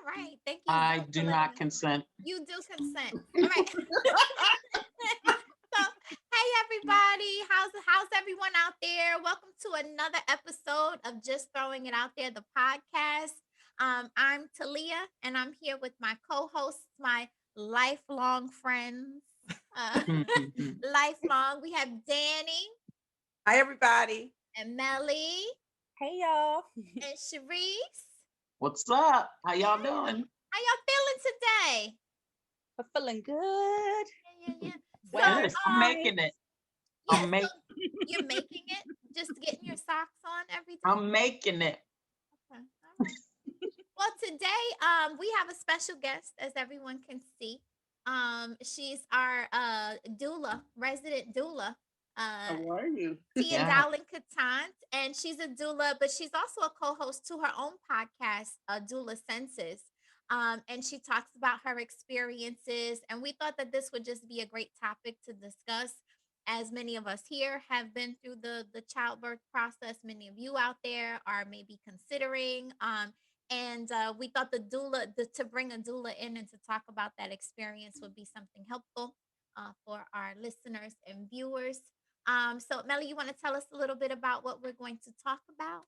right. Thank you, I Zoe, do for letting not us. consent. You do consent. All right. So, hey everybody, how's everyone out there? Welcome to another episode of Just Throwing It Out There, the podcast. I'm Talia, and I'm here with my co-hosts, my lifelong friends. Uh, lifelong. We have Danny Hi, everybody. and Melly Hey, y'all. and Sharice. What's up? How y'all Hey, doing? how y'all feeling today? We're feeling good. Yeah. So, Good. I'm making it. yeah, I'm so making. you're making it, just getting your socks on every day. I'm making it. Okay, all right. Well, today, we have a special guest, as everyone can see. She's our doula, resident doula, uh, How are you? Tia Yeah. Dowling-Ketant, and she's a doula, but she's also a co-host to her own podcast, Doula Senses. And she talks about her experiences, and we thought that this would just be a great topic to discuss, as many of us here have been through the childbirth process. Many of you out there are maybe considering. And we thought to bring a doula in and to talk about that experience would be something helpful for our listeners and viewers. So Melly, you want to tell us a little bit about what we're going to talk about?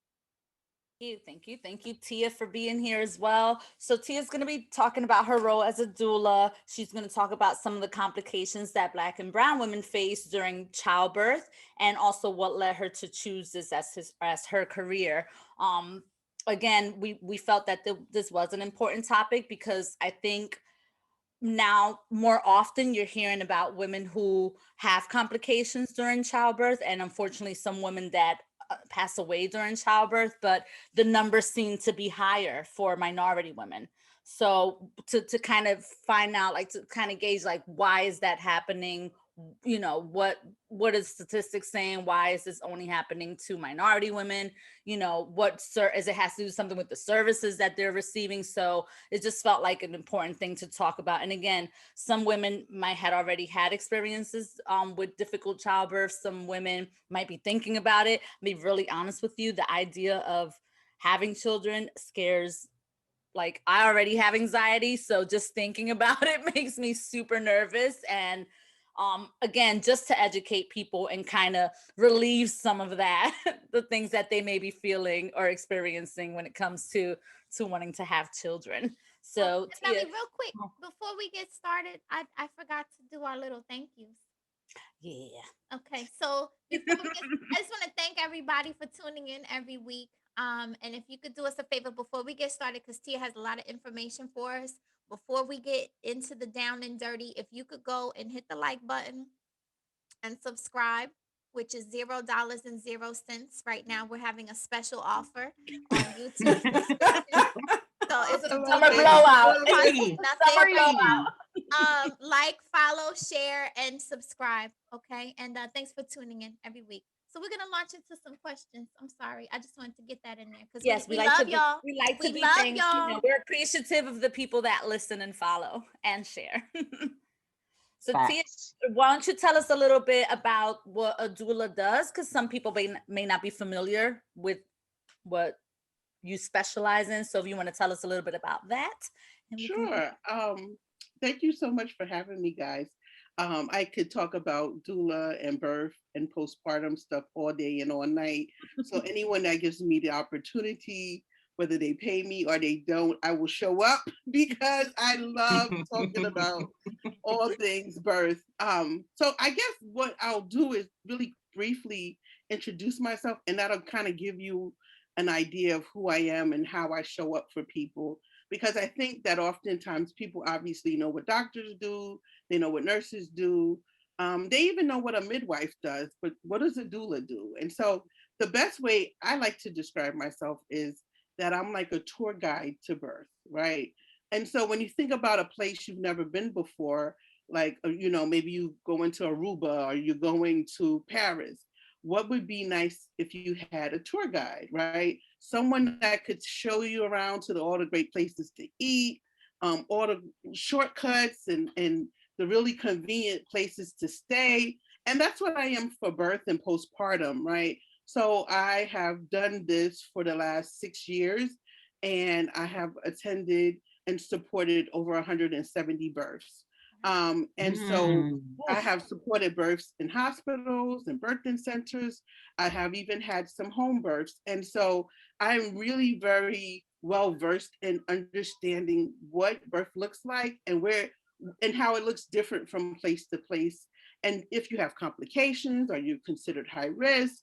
Thank you, Tia, for being here as well. So Tia's going to be talking about her role as a doula. She's going to talk about some of the complications that Black and Brown women face during childbirth, and also what led her to choose this as her career. Again, we felt that this was an important topic because I think now more often you're hearing about women who have complications during childbirth, and unfortunately some women that pass away during childbirth, but the numbers seem to be higher for minority women. So to kind of find out, like, to kind of gauge, like, why is that happening? You know, what is statistics saying? Why is this only happening to minority women? You know, is it has to do something with the services that they're receiving? So it just felt like an important thing to talk about. And again, some women might had already had experiences with difficult childbirth. Some women might be thinking about it. I'll be really honest with you, the idea of having children scares, like, I already have anxiety, so just thinking about it makes me super nervous. And again, just to educate people and kind of relieve some of that, the things that they may be feeling or experiencing when it comes to wanting to have children. So Melly, Tia, real quick, before we get started, I forgot to do our little thank yous. yeah. Okay, so before we get, I just want to thank everybody for tuning in every week. And if you could do us a favor before we get started, because Tia has a lot of information for us. Before we get into the down and dirty, if you could go and hit the like button and subscribe, which is $0.00 right now. We're having a special offer on YouTube. So it's a Summer blowout. nothing. Summer blowout. Like, follow, share, and subscribe. Okay, and thanks for tuning in every week. So we're gonna launch into some questions. I'm sorry, I just wanted to get that in there because Yes, we like love to y'all. we like to We be love thanked. You y'all. know, we're appreciative of the people that listen and follow and share. So Tia, Facts. why don't you tell us a little bit about what a doula does? Because some people may not be familiar with what you specialize in. So if you want to tell us a little bit about that. Sure. Thank you so much for having me, guys. I could talk about doula and birth and postpartum stuff all day and all night. So anyone that gives me the opportunity, whether they pay me or they don't, I will show up because I love talking about all things birth. So I guess what I'll do is really briefly introduce myself, and that'll kind of give you an idea of who I am and how I show up for people. Because I think that oftentimes people obviously know what doctors do, they know what nurses do, they even know what a midwife does, but what does a doula do? And so the best way I like to describe myself is that I'm like a tour guide to birth, right? And so when you think about a place you've never been before, like, you know, maybe you go into Aruba or you're going to Paris, what would be nice if you had a tour guide, right? Someone that could show you around to all the great places to eat, all the shortcuts and the really convenient places to stay. And that's what I am for birth and postpartum, right? So I have done this for the last 6 years, and I have attended and supported over 170 births. And so Mm. I have supported births in hospitals and birthing centers. I have even had some home births. And so I'm really very well versed in understanding what birth looks like and where and how it looks different from place to place. And if you have complications, are you considered high risk?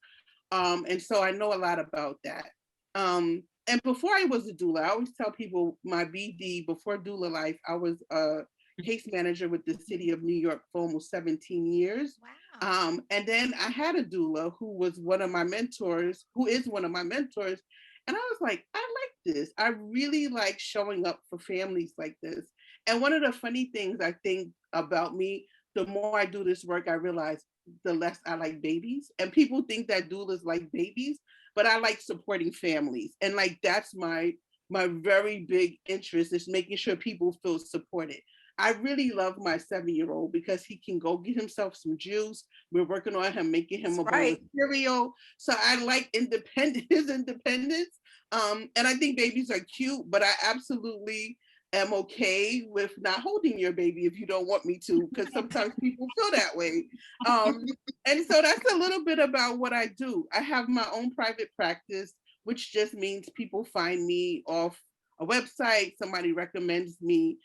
And so I know a lot about that. And before I was a doula, I always tell people my BD before doula life, I was a case manager with the city of New York for almost 17 years. Wow. And then I had a doula who was one of my mentors, who is one of my mentors. And I was like, I like this. I really like showing up for families like this. And one of the funny things I think about me, the more I do this work, I realize the less I like babies. And people think that doulas like babies, but I like supporting families. And like that's my very big interest is making sure people feel supported. I really love my 7-year-old because he can go get himself some juice. We're working on him, making him That's a bowl of right. cereal. So I like his independence. And I think babies are cute, but I absolutely am okay with not holding your baby if you don't want me to, because sometimes people feel that way. Um, and so that's a little bit about what I do. I have my own private practice, which just means people find me off a website, somebody recommends me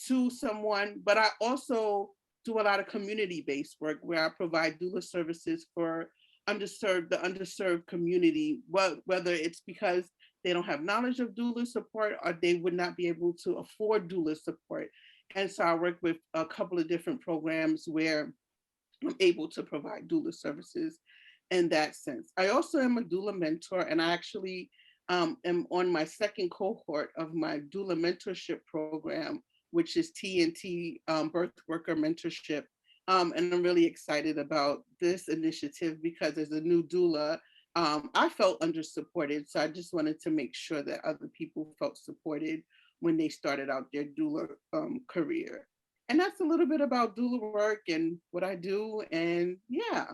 to someone, but I also do a lot of community-based work where I provide doula services for the underserved community, whether it's because they don't have knowledge of doula support or they would not be able to afford doula support. And so I work with a couple of different programs where I'm able to provide doula services in that sense. I also am a doula mentor, and I actually am on my second cohort of my doula mentorship program, which is TNT Birth Worker Mentorship. And I'm really excited about this initiative because as a new doula, I felt under supported. So I just wanted to make sure that other people felt supported when they started out their doula career. And that's a little bit about doula work and what I do. And yeah,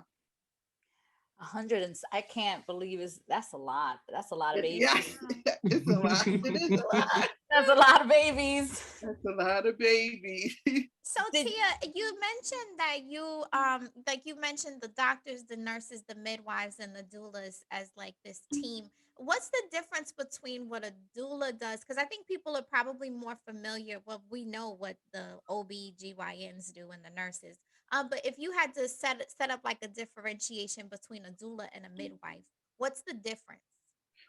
100 and I can't believe that's a lot. That's a lot of babies. yes, it's a lot. It is a lot. That's a lot of babies. That's a lot of babies. So Did Tia, you mentioned that you like you mentioned the doctors, the nurses, the midwives, and the doulas as like this team. What's the difference between what a doula does? Because I think people are probably more familiar. Well, we know what the OB/GYNs do and the nurses. But if you had to set up like a differentiation between a doula and a midwife, what's the difference?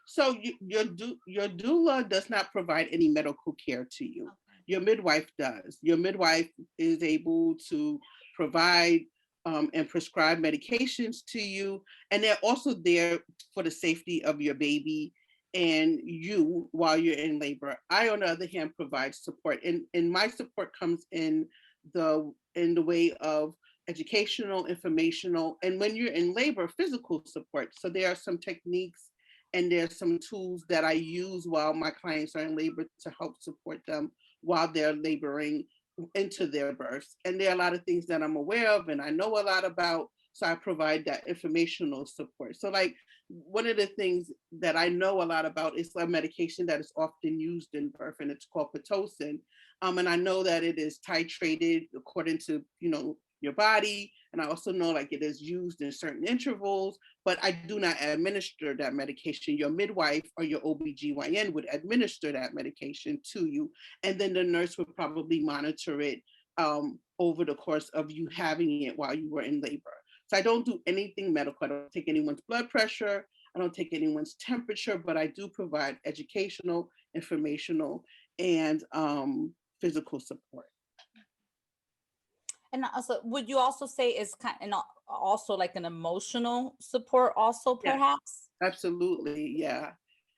So your doula does not provide any medical care to you. Okay. Your midwife does. Your midwife is able to provide and prescribe medications to you, and they're also there for the safety of your baby and you while you're in labor. I, on the other hand, provide support, and my support comes in the way of educational, informational, and when you're in labor, physical support. So there are some techniques and there's some tools that I use while my clients are in labor to help support them while they're laboring into their births. And there are a lot of things that I'm aware of and I know a lot about. So I provide that informational support. So like one of the things that I know a lot about is a medication that is often used in birth, and it's called Pitocin. And I know that it is titrated according to, your body. And I also know like it is used in certain intervals, but I do not administer that medication. Your midwife or your OB/GYN would administer that medication to you. And then the nurse would probably monitor it over the course of you having it while you were in labor. So I don't do anything medical. I don't take anyone's blood pressure. I don't take anyone's temperature, but I do provide educational, informational, and physical support. And also, would you also say is kind and also like an emotional support also Yeah, perhaps? absolutely. Yeah.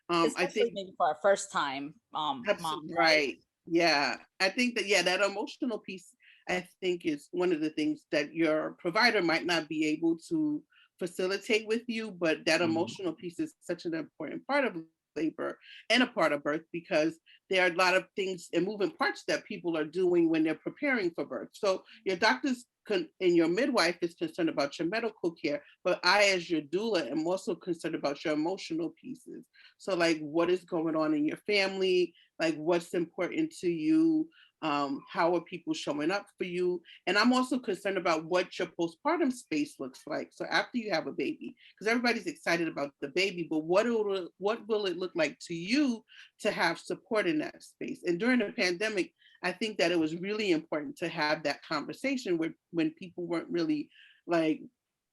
I Especially think maybe for a first time mom, absolutely right? right. Yeah. I think that, yeah, that emotional piece, I think is one of the things that your provider might not be able to facilitate with you, but that Mhm. emotional piece is such an important part of labor and a part of birth because there are a lot of things and moving parts that people are doing when they're preparing for birth. So your doctors and your midwife is concerned about your medical care, but I, as your doula, am also concerned about your emotional pieces. So like, what is going on in your family? Like, what's important to you? How are people showing up for you? And I'm also concerned about what your postpartum space looks like. So after you have a baby, because everybody's excited about the baby, but what will it look like to you to have support in that space? And during the pandemic, I think that it was really important to have that conversation when people weren't really like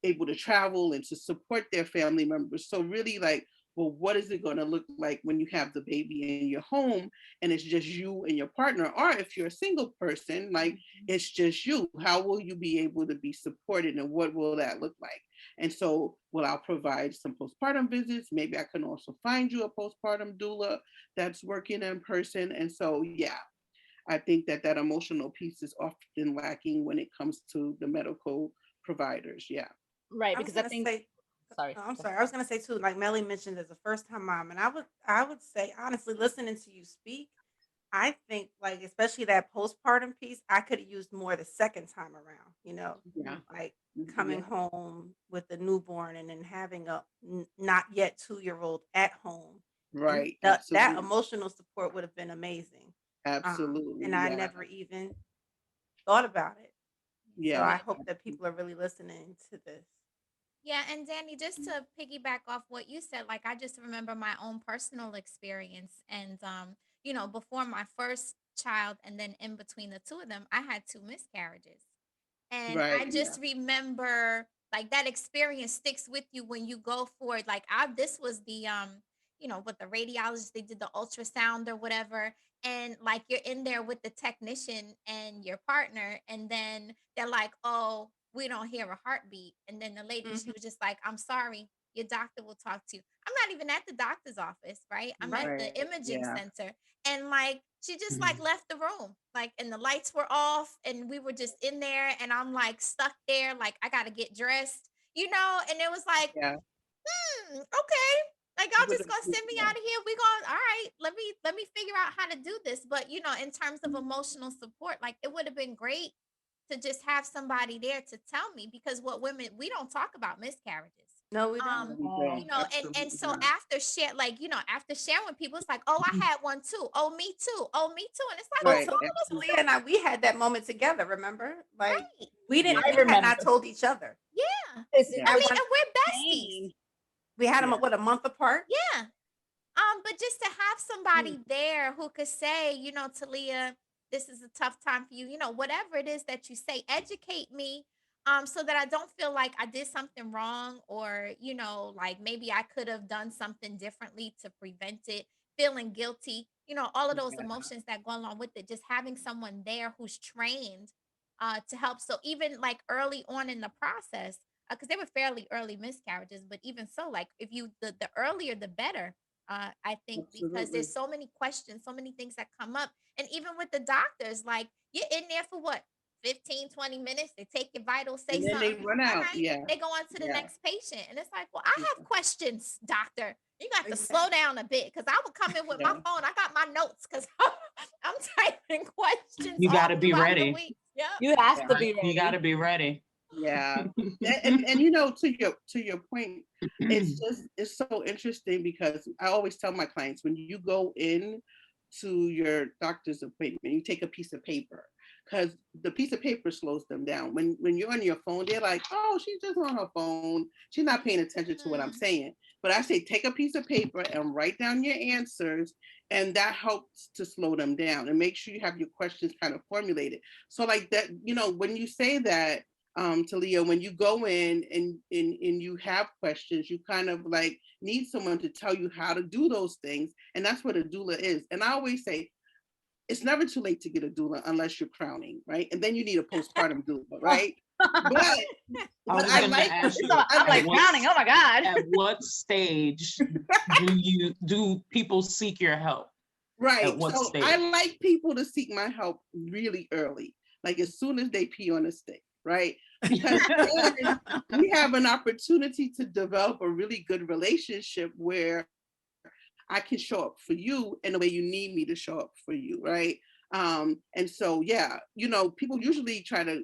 able to travel and to support their family members. So really like, well, what is it going to look like when you have the baby in your home and it's just you and your partner? Or if you're a single person, like it's just you, how will you be able to be supported and what will that look like? And so, well, I'll provide some postpartum visits. Maybe I can also find you a postpartum doula that's working in person. And so, yeah, I think that that emotional piece is often lacking when it comes to the medical providers. Yeah. Right, I was because I gonna think, say, sorry. I'm sorry. I was gonna say too, like Melly mentioned as a first time mom, and I would say honestly, listening to you speak, I think like especially that postpartum piece, I could have used more the second time around. Yeah. Like Yeah. coming home with the newborn and then having a not yet 2-year-old at home, and Right. that Absolutely. emotional support would have been amazing. Absolutely. And I Yeah. never even thought about it. So Yeah. I hope that people are really listening to this. Yeah, and Danny, just to piggyback off what you said, like I just remember my own personal experience, and before my first child, and then in between the two of them, I had two miscarriages. And Right. I Yeah. just remember like that experience sticks with you when you go for it. Like this was the with the radiologist, they did the ultrasound or whatever. And like you're in there with the technician and your partner, and then they're like, oh, we don't hear a heartbeat. And then the lady, she Mhm. was just like, I'm sorry, your doctor will talk to you. I'm not even at the doctor's office, right? I'm at Right. the imaging Yeah. center. And like she just like Mhm. left the room, like, and the lights were off, and we were just in there, and I'm like stuck there, like I gotta get dressed, and it was like, Yeah. okay, like y'all With just gonna send me yeah. out of here. We going, all right, let me figure out how to do this. But in terms of emotional support, like it would have been great to just have somebody there to tell me, because what women, we don't talk about miscarriages. No, we No, don't. Um, we Oh, don't. and Absolutely so not. after share, like, after sharing with people, it's like, oh, I had one too. Oh, me too. Oh, me too. And it's like, Well, well, Right. some of us is Talia and I, we had that moment together. Remember, like right. Yeah. I we had not remember. told each other. Yeah. Yeah. I At mean, one and we're besties. Pain. we had them Yeah. what, a month apart. Yeah. But just to have Mm. somebody there who could say, Talia, this is a tough time for you, whatever it is that you say, educate me, so that I don't feel like I did something wrong, or, like maybe I could have done something differently to prevent it, feeling guilty, all of those Yeah. emotions that go along with it, just having someone there who's trained to help. So even like early on in the process, because they were fairly early miscarriages, but even so, like if you the earlier the better, I think, because Absolutely. there's so many questions, so many things that come up. And even with the doctors, like you're in there for what, 15, 20 minutes, they take your vitals, say And then they something, run all out. right, Yeah. they go on to the Yeah. next patient. And it's like, well, I have Yeah. questions, doctor. You got to slow Exactly. down a bit, because I would come in with my Yeah. phone. I got my notes, because I'm typing questions You all got to be throughout the ready. week. Yep. You have to Yeah. be You got to ready. be ready. Yeah. And to your point, it's so interesting because I always tell my clients, when you go in to your doctor's appointment, you take a piece of paper, because the piece of paper slows them down. When you're on your phone, they're like, oh, she's just on her phone. She's not paying attention to what I'm Mm. saying. But I say, take a piece of paper and write down your answers. And that helps to slow them down and make sure you have your questions kind of formulated. So like that, when you say that, Talia, when you go in and you have questions, you kind of like need someone to tell you how to do those things. And that's what a doula is. And I always say, it's never too late to get a doula unless you're crowning, right? And then you need a postpartum doula, Oh, right? But I but was I going to like ask it's you, all, I'm I at like like what drowning. Oh my God. at what stage do people seek your help? At right. what So I stage? like people to seek my help really early, like as soon as they pee on a stick, right? Because then we have an opportunity to develop a really good relationship where I can show up for you in the way you need me to show up for you, right? And so, yeah, people usually try to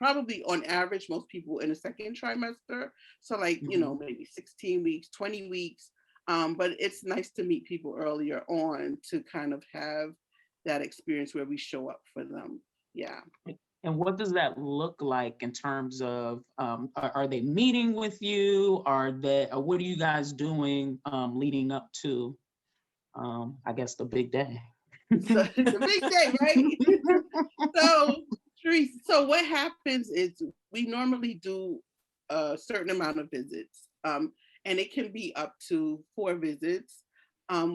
probably on average, most people in the second trimester. So like, you know, maybe 16 weeks, 20 weeks. But it's nice to meet people earlier on to kind of have that experience where we show up for them. Yeah. And what does that look like in terms of, are they meeting with you? What are you guys doing leading up to, I guess, the big day? So it's a big day, right? So, Therese, so what happens is we normally do a certain amount of visits, and it can be up to 4 visits,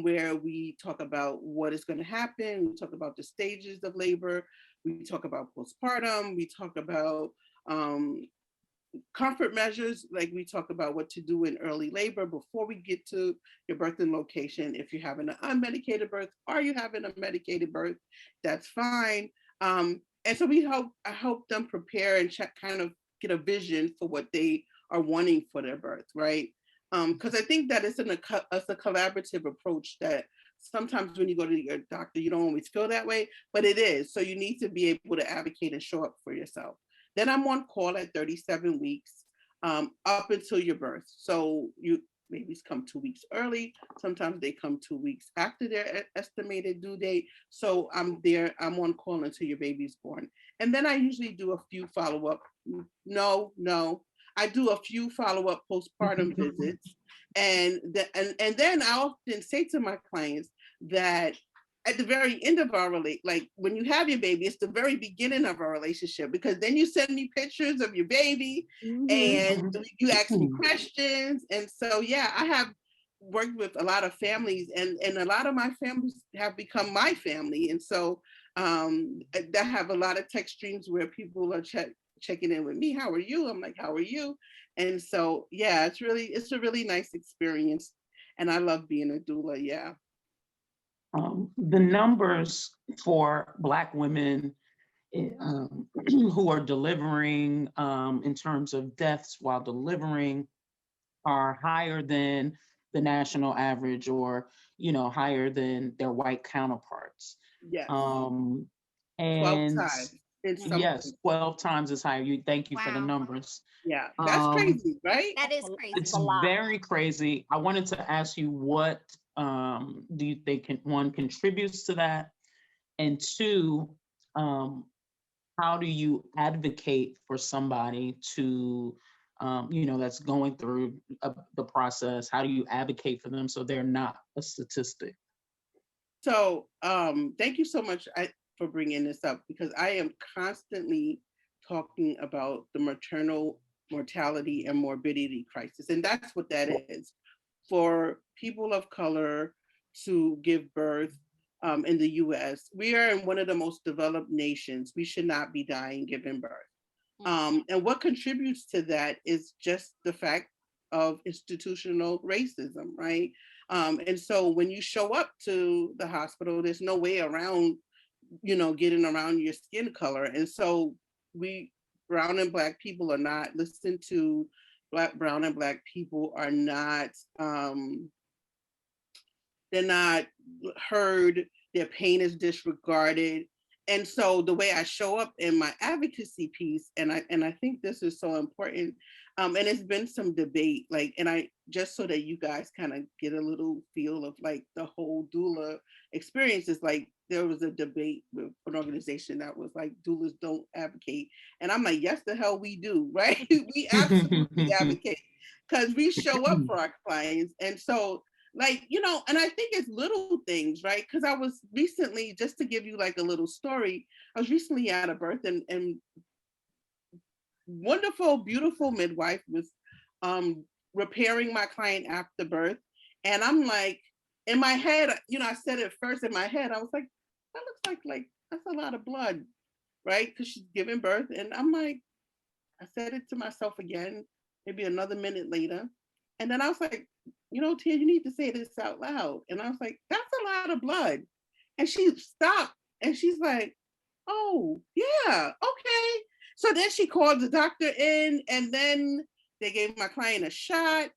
where we talk about what is going to happen. We talk about the stages of labor. We talk about postpartum. We talk about comfort measures, like we talk about what to do in early labor before we get to your birthing location. If you're having an unmedicated birth or you having a medicated birth, that's fine. And so I help them prepare and kind of get a vision for what they are wanting for their birth, right? Because I think that it's a collaborative approach that sometimes when you go to your doctor, you don't always feel that way, but it is. So you need to be able to advocate and show up for yourself. Then I'm on call at 37 weeks, up until your birth. So babies come 2 weeks early. Sometimes they come 2 weeks after their estimated due date. So I'm on call until your baby's born. And then I usually do a few follow-up. No, I do a few follow-up postpartum visits. And then I often say to my clients that at the very end of our like when you have your baby, it's the very beginning of our relationship, because then you send me pictures of your baby and you ask me questions. And so, yeah, I have worked with a lot of families, and a lot of my families have become my family. And so I have a lot of text streams where people are checking in with me. How are you? I'm like, how are you? And so, yeah, it's a really nice experience. And I love being a doula. Yeah. The numbers for Black women who are delivering, in terms of deaths while delivering, are higher than the national average, or higher than their white counterparts. Yes. And 12 times. Yes, 12 times as high. Thank you for the numbers. Yeah, that's crazy, right? That is crazy. It's very crazy. I wanted to ask you, what do you think one contributes to that? And two, how do you advocate for somebody to, that's going through the process? How do you advocate for them so they're not a statistic? So thank you so much for bringing this up, because I am constantly talking about the maternal mortality and morbidity crisis. And that's what that is. For people of color to give birth in the US, we are in one of the most developed nations. We should not be dying giving birth. And what contributes to that is just the fact of institutional racism, right? And so when you show up to the hospital, there's no way around, getting around your skin color. And so brown and Black people are not listened to. Brown and Black people are not, they're not heard. Their pain is disregarded. And so the way I show up in my advocacy piece, and I think this is so important, and it's been some debate, and I just so that you guys kind of get a little feel of the whole doula experience, is there was a debate with an organization that was like, doulas don't advocate. And I'm like, yes, the hell we do, right? We absolutely advocate, because we show up for our clients. And so and I think it's little things, right? Because I was recently, just to give you a little story, I was recently at a birth, and wonderful, beautiful midwife was repairing my client after birth. And I'm like, in my head, I said it first in my head, I was like, that looks like that's a lot of blood, right? Because she's giving birth. And I'm like, I said it to myself again, maybe another minute later. And then I was like, Tia, you need to say this out loud. And I was like, that's a lot of blood. And she stopped and she's like, oh, yeah, okay. So then she called the doctor in, and then they gave my client a shot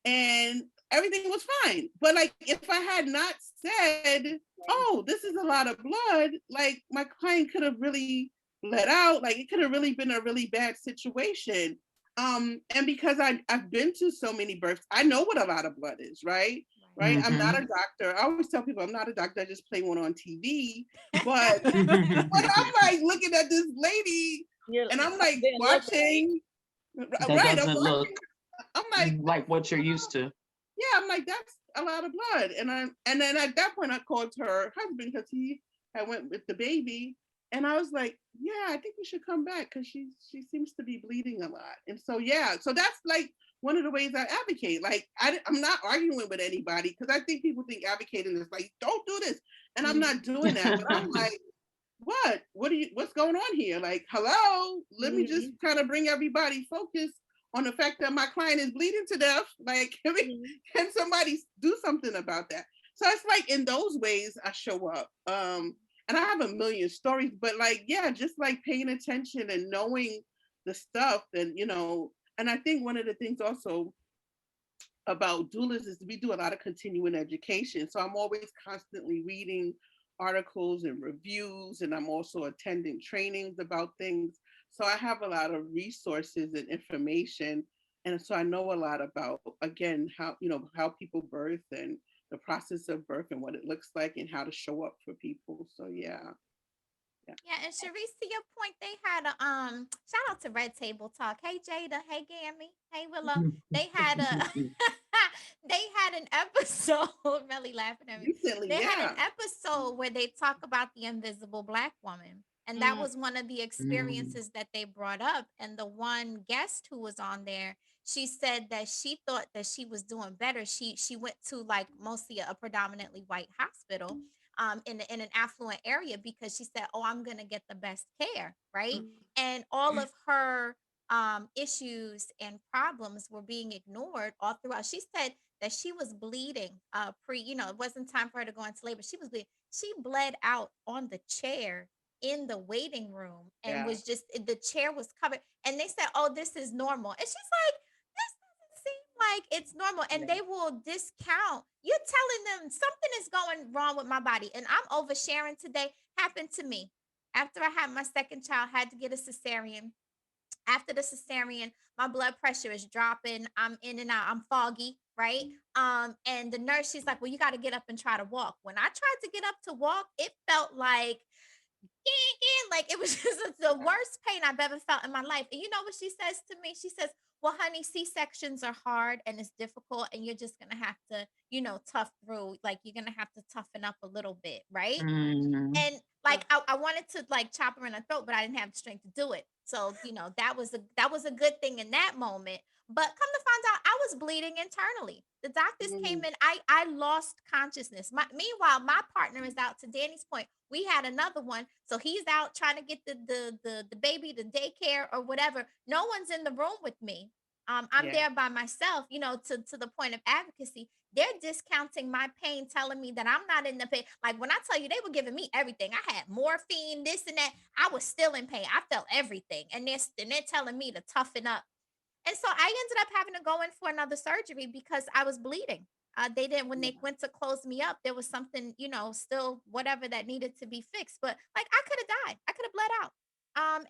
and everything was fine. But if I had not said, oh, this is a lot of blood, my client could have really let out. Like it could have really been a really bad situation. And because I've been to so many births, I know what a lot of blood is, right? Right. I'm not a doctor. I always tell people I'm not a doctor. I just play one on TV. But I'm like looking at this lady, and I'm like watching. That Right. doesn't look I'm like what you're used to. yeah, I'm like, that's a lot of blood. And then at that point I called her husband because he had went with the baby. And I was like, yeah, I think you should come back because she seems to be bleeding a lot. And so yeah, so that's like one of the ways I advocate. Like I'm not arguing with anybody because I think people think advocating is like, don't do this. And I'm not doing that. But I'm like, what's going on here? Like, hello, let me just kind of bring everybody focus on the fact that my client is bleeding to death. Like, can somebody do something about that? So it's like in those ways I show up. And I have a million stories, but like, yeah, just like paying attention and knowing the stuff. And, and I think one of the things also about doulas is we do a lot of continuing education. So I'm always constantly reading articles and reviews, and I'm also attending trainings about things. So I have a lot of resources and information. And so I know a lot about, again, how people birth and the process of birth and what it looks like and how to show up for people. So yeah. Yeah, and Sharice, to your point, they had a shout out to Red Table Talk. Hey Jada, hey Gammy, hey Willow. They had a they had an episode, really laughing at me. Recently, They had an yeah. episode where they talk about the invisible black woman. And that was one of the experiences that they brought up. And the one guest who was on there, she said that she thought that she was doing better. She went to like mostly a predominantly white hospital in an affluent area because she said, "Oh, I'm gonna get the best care," right? And all of her issues and problems were being ignored all throughout. She said that she was bleeding it wasn't time for her to go into labor. She was bleeding. She bled out on the chair in the waiting room and Yeah. was just the chair was covered. And they said, "Oh, this is normal." And she's like, "This doesn't seem like it's normal." And they will discount. You're telling them something is going wrong with my body. And I'm oversharing today. Happened to me. After I had my second child, had to get a cesarean. After the cesarean, my blood pressure is dropping. I'm in and out. I'm foggy, right? And the nurse, she's like, "Well, you got to get up and try to walk." When I tried to get up to walk, it felt like it was just the worst pain I've ever felt in my life. And you know what she says to me? She says, "Well, honey, C-sections are hard and it's difficult, and you're just gonna have to, tough through. Like you're gonna have to toughen up a little bit, right?" And like I wanted to like chop her in the throat, but I didn't have the strength to do it. So, that was a good thing in that moment. But come to find out, I was bleeding internally. The doctors came in. I lost consciousness. Meanwhile, my partner is out. To Danny's point, we had another one, so he's out trying to get the baby to daycare or whatever. No one's in the room with me. I'm there by myself. To the point of advocacy. They're discounting my pain, telling me that I'm not in the pain. Like when I tell you, they were giving me everything. I had morphine, this and that. I was still in pain. I felt everything, and they're telling me to toughen up. And so I ended up having to go in for another surgery because I was bleeding. They didn't when they went to close me up. There was something, still whatever that needed to be fixed. But like I could have died. I could have bled out.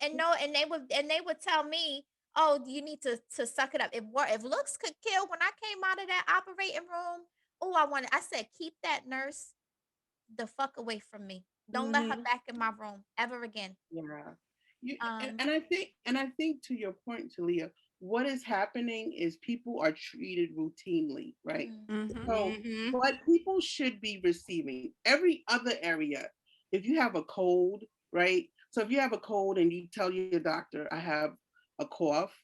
And no, and they would tell me, "Oh, you need to suck it up." If looks could kill, when I came out of that operating room, oh, I said, "Keep that nurse the fuck away from me. Don't let her back in my room ever again." Yeah. Um, And I think to your point, Talia, what is happening is people are treated routinely, right? So what people should be receiving, every other area, if you have a cold, right? So if you have a cold and you tell your doctor, "I have a cough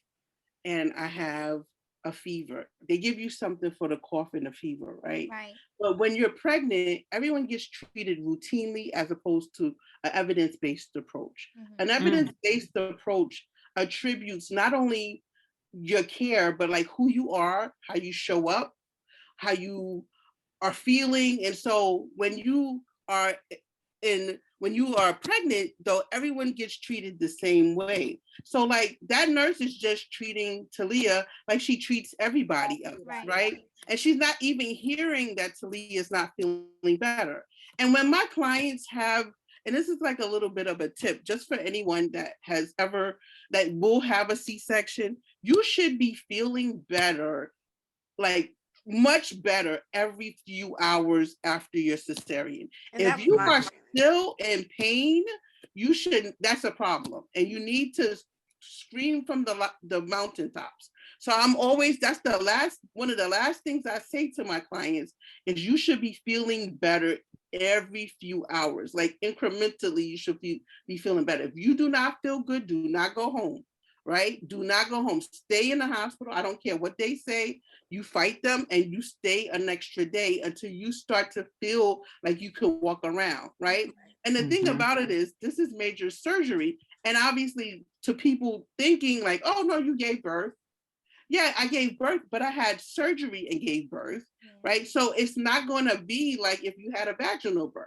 and I have a fever," they give you something for the cough and the fever, right? right. But when you're pregnant, everyone gets treated routinely as opposed to an evidence-based approach. An evidence-based approach attributes not only your care, but like who you are, how you show up, how you are feeling. And so when you are pregnant, though, everyone gets treated the same way. So like that nurse is just treating Talia like she treats everybody else, right? And she's not even hearing that Talia is not feeling better. And when my clients have, and this is like a little bit of a tip just for anyone that will have a C-section, you should be feeling better, like much better every few hours after your cesarean. And If that was you my are experience. still in pain, you shouldn't, that's a problem. And you need to scream from the mountaintops. So I'm always, that's one of the last things I say to my clients is you should be feeling better every few hours. Like incrementally, you should be feeling better. If you do not feel good, do not go home, right? Do not go home. Stay in the hospital. I don't care what they say. You fight them and you stay an extra day until you start to feel like you can walk around, right? And the thing about it is, this is major surgery. And obviously, to people thinking like, oh, no, you gave birth. Yeah, I gave birth, but I had surgery and gave birth, right? So it's not going to be like if you had a vaginal birth.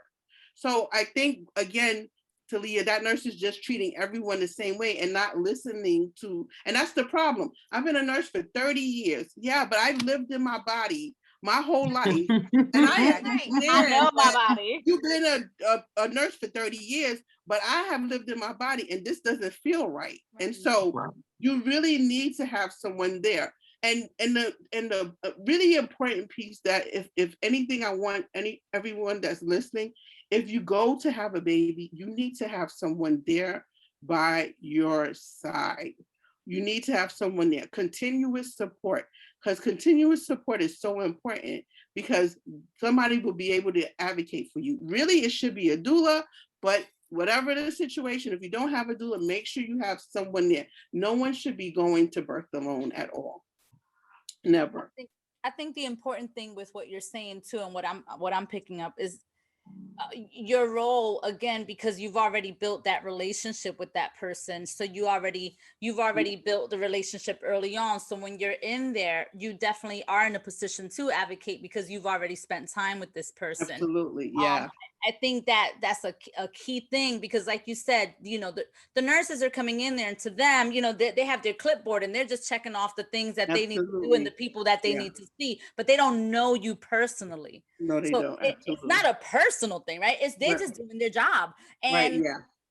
So I think, again, Talia, that nurse is just treating everyone the same way and not listening to, and that's the problem. I've been a nurse for 30 years. Yeah, but I've lived in my body my whole life. And I I know my body. You've been a nurse for 30 years, but I have lived in my body and this doesn't feel right. And so you really need to have someone there. And the really important piece that if anything, I want everyone that's listening, if you go to have a baby, you need to have someone there by your side. You need to have someone there, continuous support, because continuous support is so important because somebody will be able to advocate for you. Really, it should be a doula, but whatever the situation, if you don't have a doula, make sure you have someone there. No one should be going to birth alone at all. Never. I think the important thing with what you're saying too, and what I'm picking up is your role again, because you've already built that relationship with that person. So you've already built the relationship early on. So when you're in there, you definitely are in a position to advocate because you've already spent time with this person. Absolutely, yeah. I think that's a key thing because like you said, the nurses are coming in there and to them, they have their clipboard and they're just checking off the things that they need to do and the people that they need to see, but they don't know you personally. No, they don't. It's not a personal thing, right? They're just doing their job. And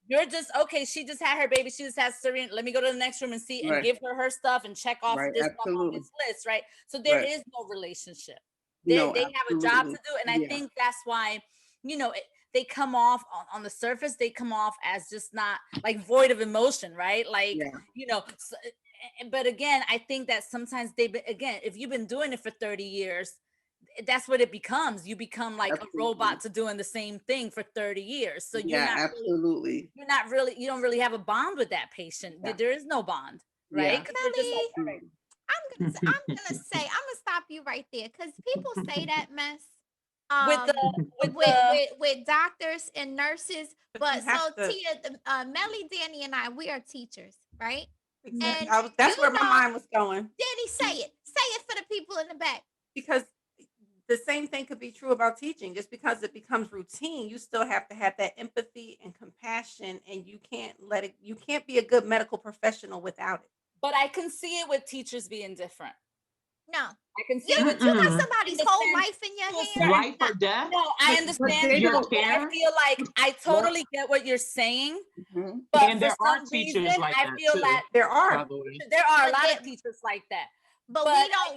you're just, okay, she just had her baby. She just has cesarean. Let me go to the next room and see and give her stuff and check off this stuff on this list, right? So there is no relationship. They have a job to do. And I think that's why, they come off on the surface, they come off as just not like void of emotion, right? Like, so, but again, I think that sometimes if you've been doing it for 30 years, that's what it becomes. You become like a robot to doing the same thing for 30 years. So you don't really have a bond with that patient. There is no bond, right? Melly, I'm gonna stop you right there because people say that mess with doctors and nurses. But so Tia, Melly, Danny, and I, we are teachers, right? Exactly. And that's where my mind was going. Danny, say it for the people in the back. Because the same thing could be true about teaching. Just because it becomes routine, you still have to have that empathy and compassion, and you can't be a good medical professional without it. But I can see it with teachers being different. No, I can see you got somebody's whole life in your hands. Life or death? No, I understand. I feel like I totally get what you're saying. But and there are teachers like that. I feel that there are a lot of teachers like that. But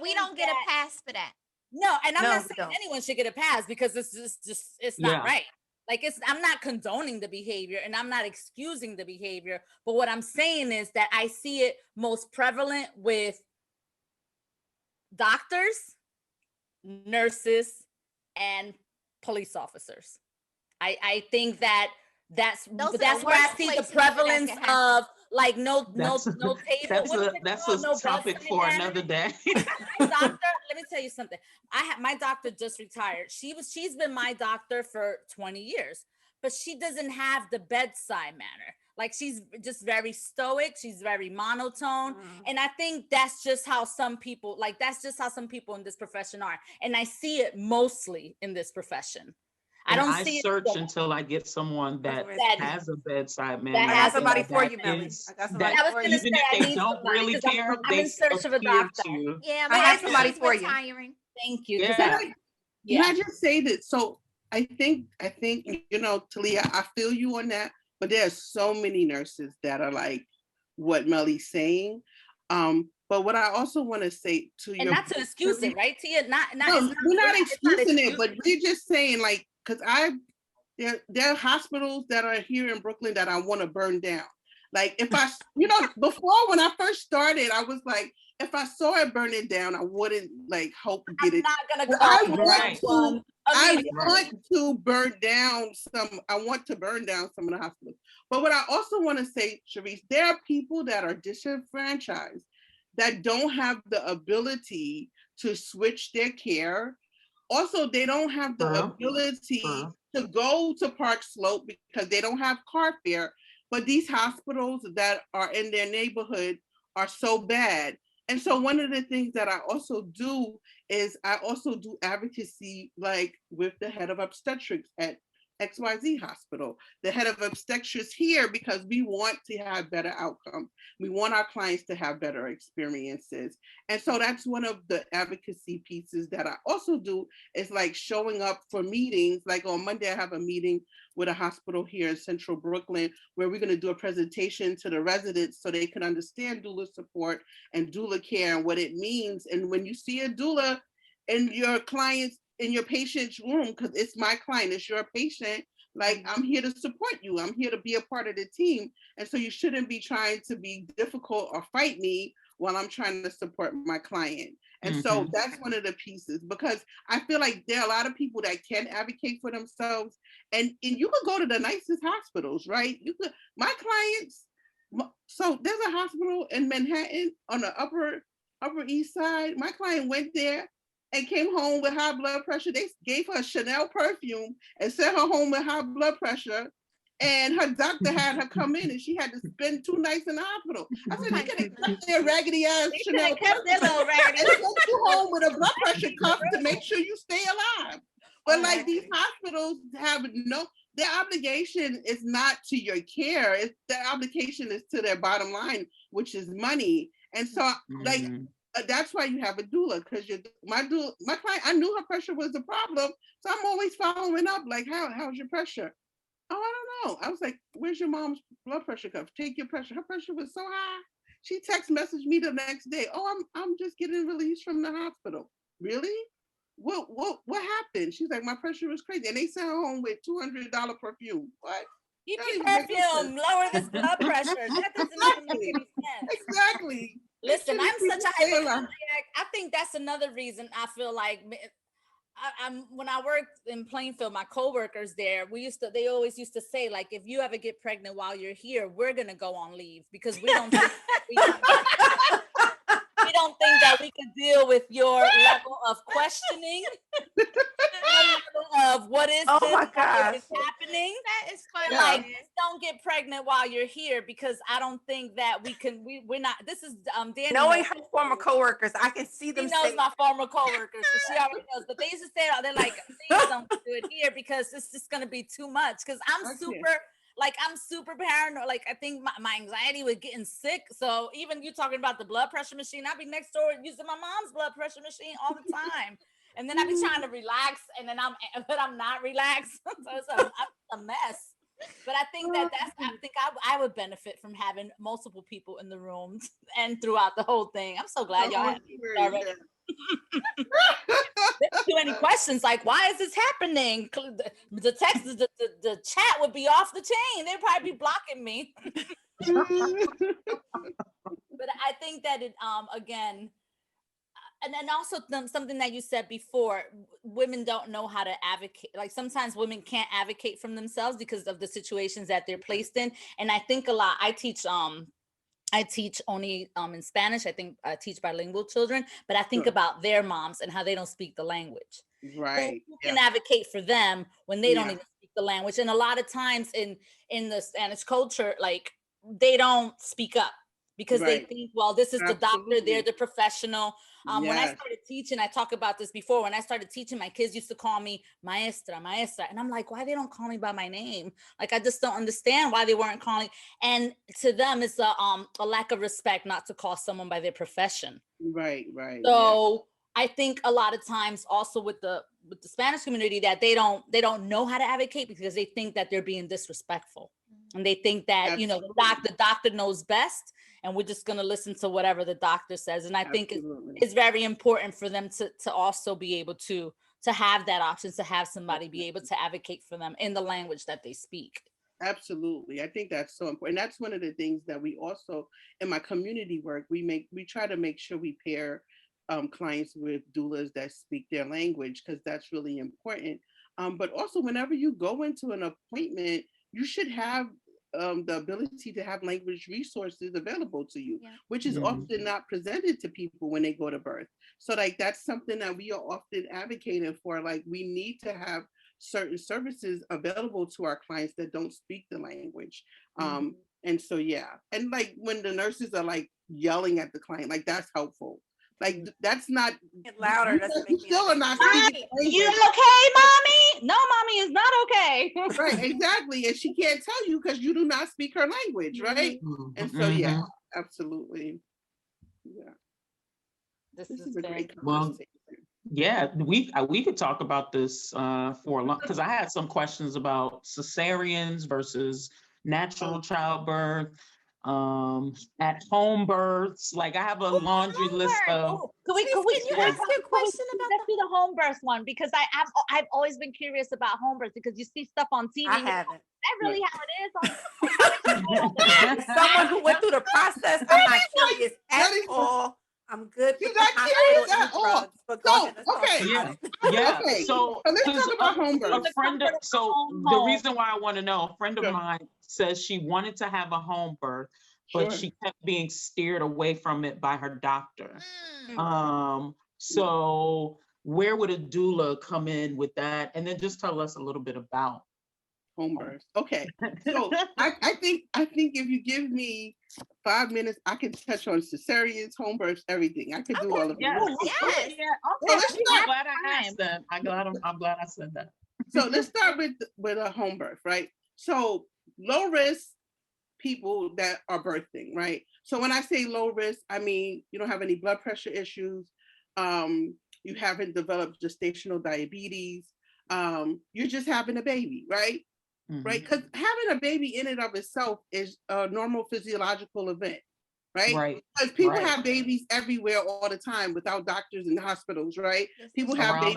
we don't get a pass for that. No, and I'm not saying anyone should get a pass because it's not right. Like I'm not condoning the behavior and I'm not excusing the behavior. But what I'm saying is that I see it most prevalent with doctors, nurses, and police officers. I think that's where I see the prevalence of like no table. That's a topic for another day. My doctor, let me tell you something. My doctor just retired. She's been my doctor for 20 years, but she doesn't have the bedside manner. Like she's just very stoic. She's very monotone. And I think that's just how some people in this profession are. And I see it mostly in this profession. I search until I get someone that has a bedside manner. I got somebody for you, Melly. I got somebody for you. Even if they don't really care, I'm in search of a doctor. Yeah, I have somebody for you. Thank you. Can I just say that? So I think, Talia, I feel you on that, but there are so many nurses that are like what Melly's saying. But what I also want to say to And your not to excuse it, right, Tia? Not no, it's not, we're not it's not excusing it, excuse. but we're just saying like, because there are hospitals that are here in Brooklyn that I want to burn down. Like if I, before when I first started, I was like, if I saw it burning down, I wouldn't like hope to get I'm it. not gonna But call I for Right. one I immediately. want to burn down some. I want to burn down some of the hospitals. But what I also want to say, Sharice, there are people that are disenfranchised that don't have the ability to switch their care. Also, they don't have the ability to go to Park Slope because they don't have car fare. But these hospitals that are in their neighborhood are so bad. And so one of the things that I also do is I also do advocacy like with the head of obstetrics at XYZ hospital, the head of obstetrics here, because we want to have better outcomes. We want our clients to have better experiences. And so that's one of the advocacy pieces that I also do is like showing up for meetings. Like on Monday, I have a meeting with a hospital here in Central Brooklyn where we're going to do a presentation to the residents so they can understand doula support and doula care and what it means. And when you see a doula in your clients, in your patient's room, because it's my client, it's your patient, like I'm here to support you. I'm here to be a part of the team. And so you shouldn't be trying to be difficult or fight me while I'm trying to support my client. And so that's one of the pieces, because I feel like there are a lot of people that can advocate for themselves, and you could go to the nicest hospitals, right? You could, my clients, so there's a hospital in Manhattan on the upper East Side. My client went there and came home with high blood pressure. They gave her Chanel perfume and sent her home with high blood pressure. And her doctor had her come in and she had to spend 2 nights in the hospital. I said, they could have kept their raggedy ass Chanel Kept their little raggedy and sent you home with a blood pressure cuff to make sure you stay alive. But like these hospitals have their obligation is not to your care. Their obligation is to their bottom line, which is money. And so like, that's why you have a doula, because my client, I knew her pressure was the problem. So I'm always following up, like, how's your pressure? Oh, I don't know. I was like, where's your mom's blood pressure cuff? Take your pressure. Her pressure was so high. She text messaged me the next day. Oh, I'm just getting released from the hospital. Really? What happened? She's like, my pressure was crazy. And they sent her home with $200 perfume. What? Keep your perfume, lower this blood pressure. That doesn't even make any sense. Exactly. Listen, I'm such a hypochondriac. I think that's another reason I feel like I'm when I worked in Plainfield, my coworkers there, they always used to say, like, if you ever get pregnant while you're here, we're gonna go on leave because we don't think we don't think that we can deal with your level of questioning, of what is Oh this, my gosh, is happening. That is funny. Like, just don't get pregnant while you're here because I don't think that we can. We're not. This is Danny. knowing her former coworkers, I can see them. She knows my former coworkers, so she already knows. But they used to say, they're like, please don't do it here because it's just gonna be too much. Because I'm super paranoid. Like, I think my anxiety with getting sick. So even you talking about the blood pressure machine, I'd be next door using my mom's blood pressure machine all the time. And then I'd be trying to relax, and then I'm not relaxed. So it's a mess. But I think I would benefit from having multiple people in the room and throughout the whole thing. I'm so glad y'all had already. There's too many questions like, why is this happening? The text, the chat would be off the chain. They'd probably be blocking me. But I think that it again. And then also something that you said before, women don't know how to advocate. Like sometimes women can't advocate for themselves because of the situations that they're placed in. And I think a lot, I teach only in Spanish. I think I teach bilingual children, but I think about their moms and how they don't speak the language. Right. Who can advocate for them when they don't even speak the language? And a lot of times in the Spanish culture, like they don't speak up because they think, well, this is the doctor, they're the professional. When I started teaching, I talked about this before. When I started teaching, my kids used to call me maestra. And I'm like, why they don't call me by my name? Like, I just don't understand why they weren't calling. And to them, it's a lack of respect not to call someone by their profession. Right. So I think a lot of times also with the Spanish community that they don't know how to advocate because they think that they're being disrespectful. And they think that, you know, the doctor knows best and we're just going to listen to whatever the doctor says. And I think it's very important for them to also be able to have that option, to have somebody be able to advocate for them in the language that they speak. Absolutely. I think that's so important. That's one of the things that we also, in my community work, we try to make sure we pair clients with doulas that speak their language, because that's really important. But also, whenever you go into an appointment, you should have the ability to have language resources available to you, which is often not presented to people when they go to birth. So like, that's something that we are often advocating for. Like, we need to have certain services available to our clients that don't speak the language. And so, yeah. And like, when the nurses are like yelling at the client, like, that's helpful. Like, that's not Get louder. You still are not speaking You okay, mommy? No, mommy is not okay. Right, exactly. And she can't tell you because you do not speak her language, right? And so, yeah, absolutely. Yeah. This is a great Well, conversation. yeah, we could talk about this for a long, because I had some questions about cesareans versus natural childbirth, at home births. Like, I have a laundry list of. Can you ask your question about the home birth one? Because I've always been curious about home birth, because you see stuff on TV. I haven't. That really how it is. Someone who went through the process. I'm not curious at all. I'm good. You're not curious at all. So, okay. Yeah. Okay. So let's talk about home birth. The reason why I want to know, a friend of mine says she wanted to have a home birth, but she kept being steered away from it by her doctor. So where would a doula come in with that? And then just tell us a little bit about home birth. Okay. So I think if you give me 5 minutes, I can touch on cesareans, home births, everything. I could do all of it. Yes. I'm glad I asked that. I'm glad I said that. So let's start with a home birth, right? So low risk people that are birthing, right? So when I say low risk, I mean you don't have any blood pressure issues, you haven't developed gestational diabetes, you're just having a baby, right? Right? Because having a baby in and of itself is a normal physiological event, right? Because people have babies everywhere all the time without doctors and hospitals, right? People have babies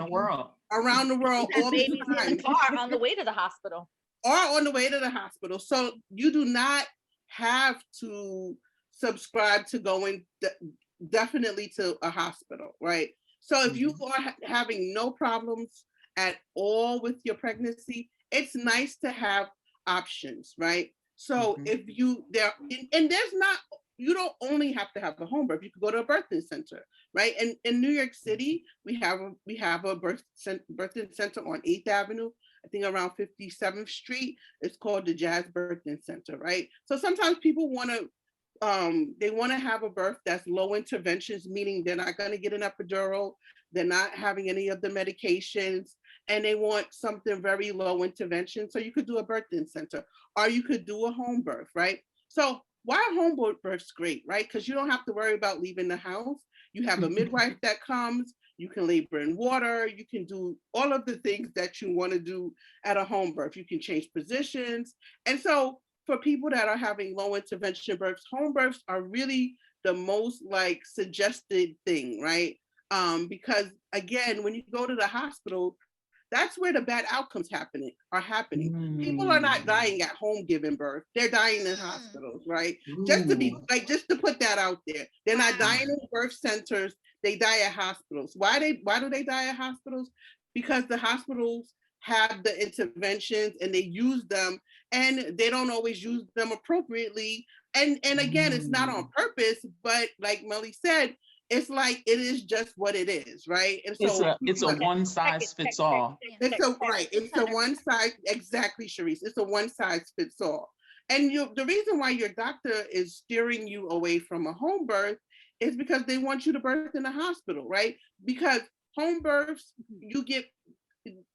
around the world all the time. In the car on the way to the hospital. Or on the way to the hospital. So you do not have to subscribe to going definitely to a hospital, right? So if you are having no problems at all with your pregnancy, it's nice to have options, right? So if you you don't only have to have a home birth. You could go to a birthing center, right? And in New York City, we have a birthing center on 8th Avenue, I think around 57th Street. It's called the Jazz Birthing Center, right? So sometimes people want to have a birth that's low interventions, meaning they're not going to get an epidural, they're not having any of the medications, and they want something very low intervention. So you could do a birthing center, or you could do a home birth, right? So why home birth's great, right? Because you don't have to worry about leaving the house. You have a midwife that comes, you can labor in water, you can do all of the things that you want to do at a home birth. You can change positions. And so for people that are having low intervention births, home births are really the most like suggested thing, right? Because again, when you go to the hospital, that's where the bad outcomes are happening. People are not dying at home giving birth. They're dying in hospitals, right? Just to put that out there. They're not dying in birth centers. They die at hospitals. Why do they die at hospitals? Because the hospitals have the interventions and they use them, and they don't always use them appropriately. And again, it's not on purpose, but like Melly said, it's like it is just what it is, right? And so it's a one size fits all. It's a one size, exactly, Sharice. It's a one size fits all. And the reason why your doctor is steering you away from a home birth is because they want you to birth in a hospital, right? Because home births, you get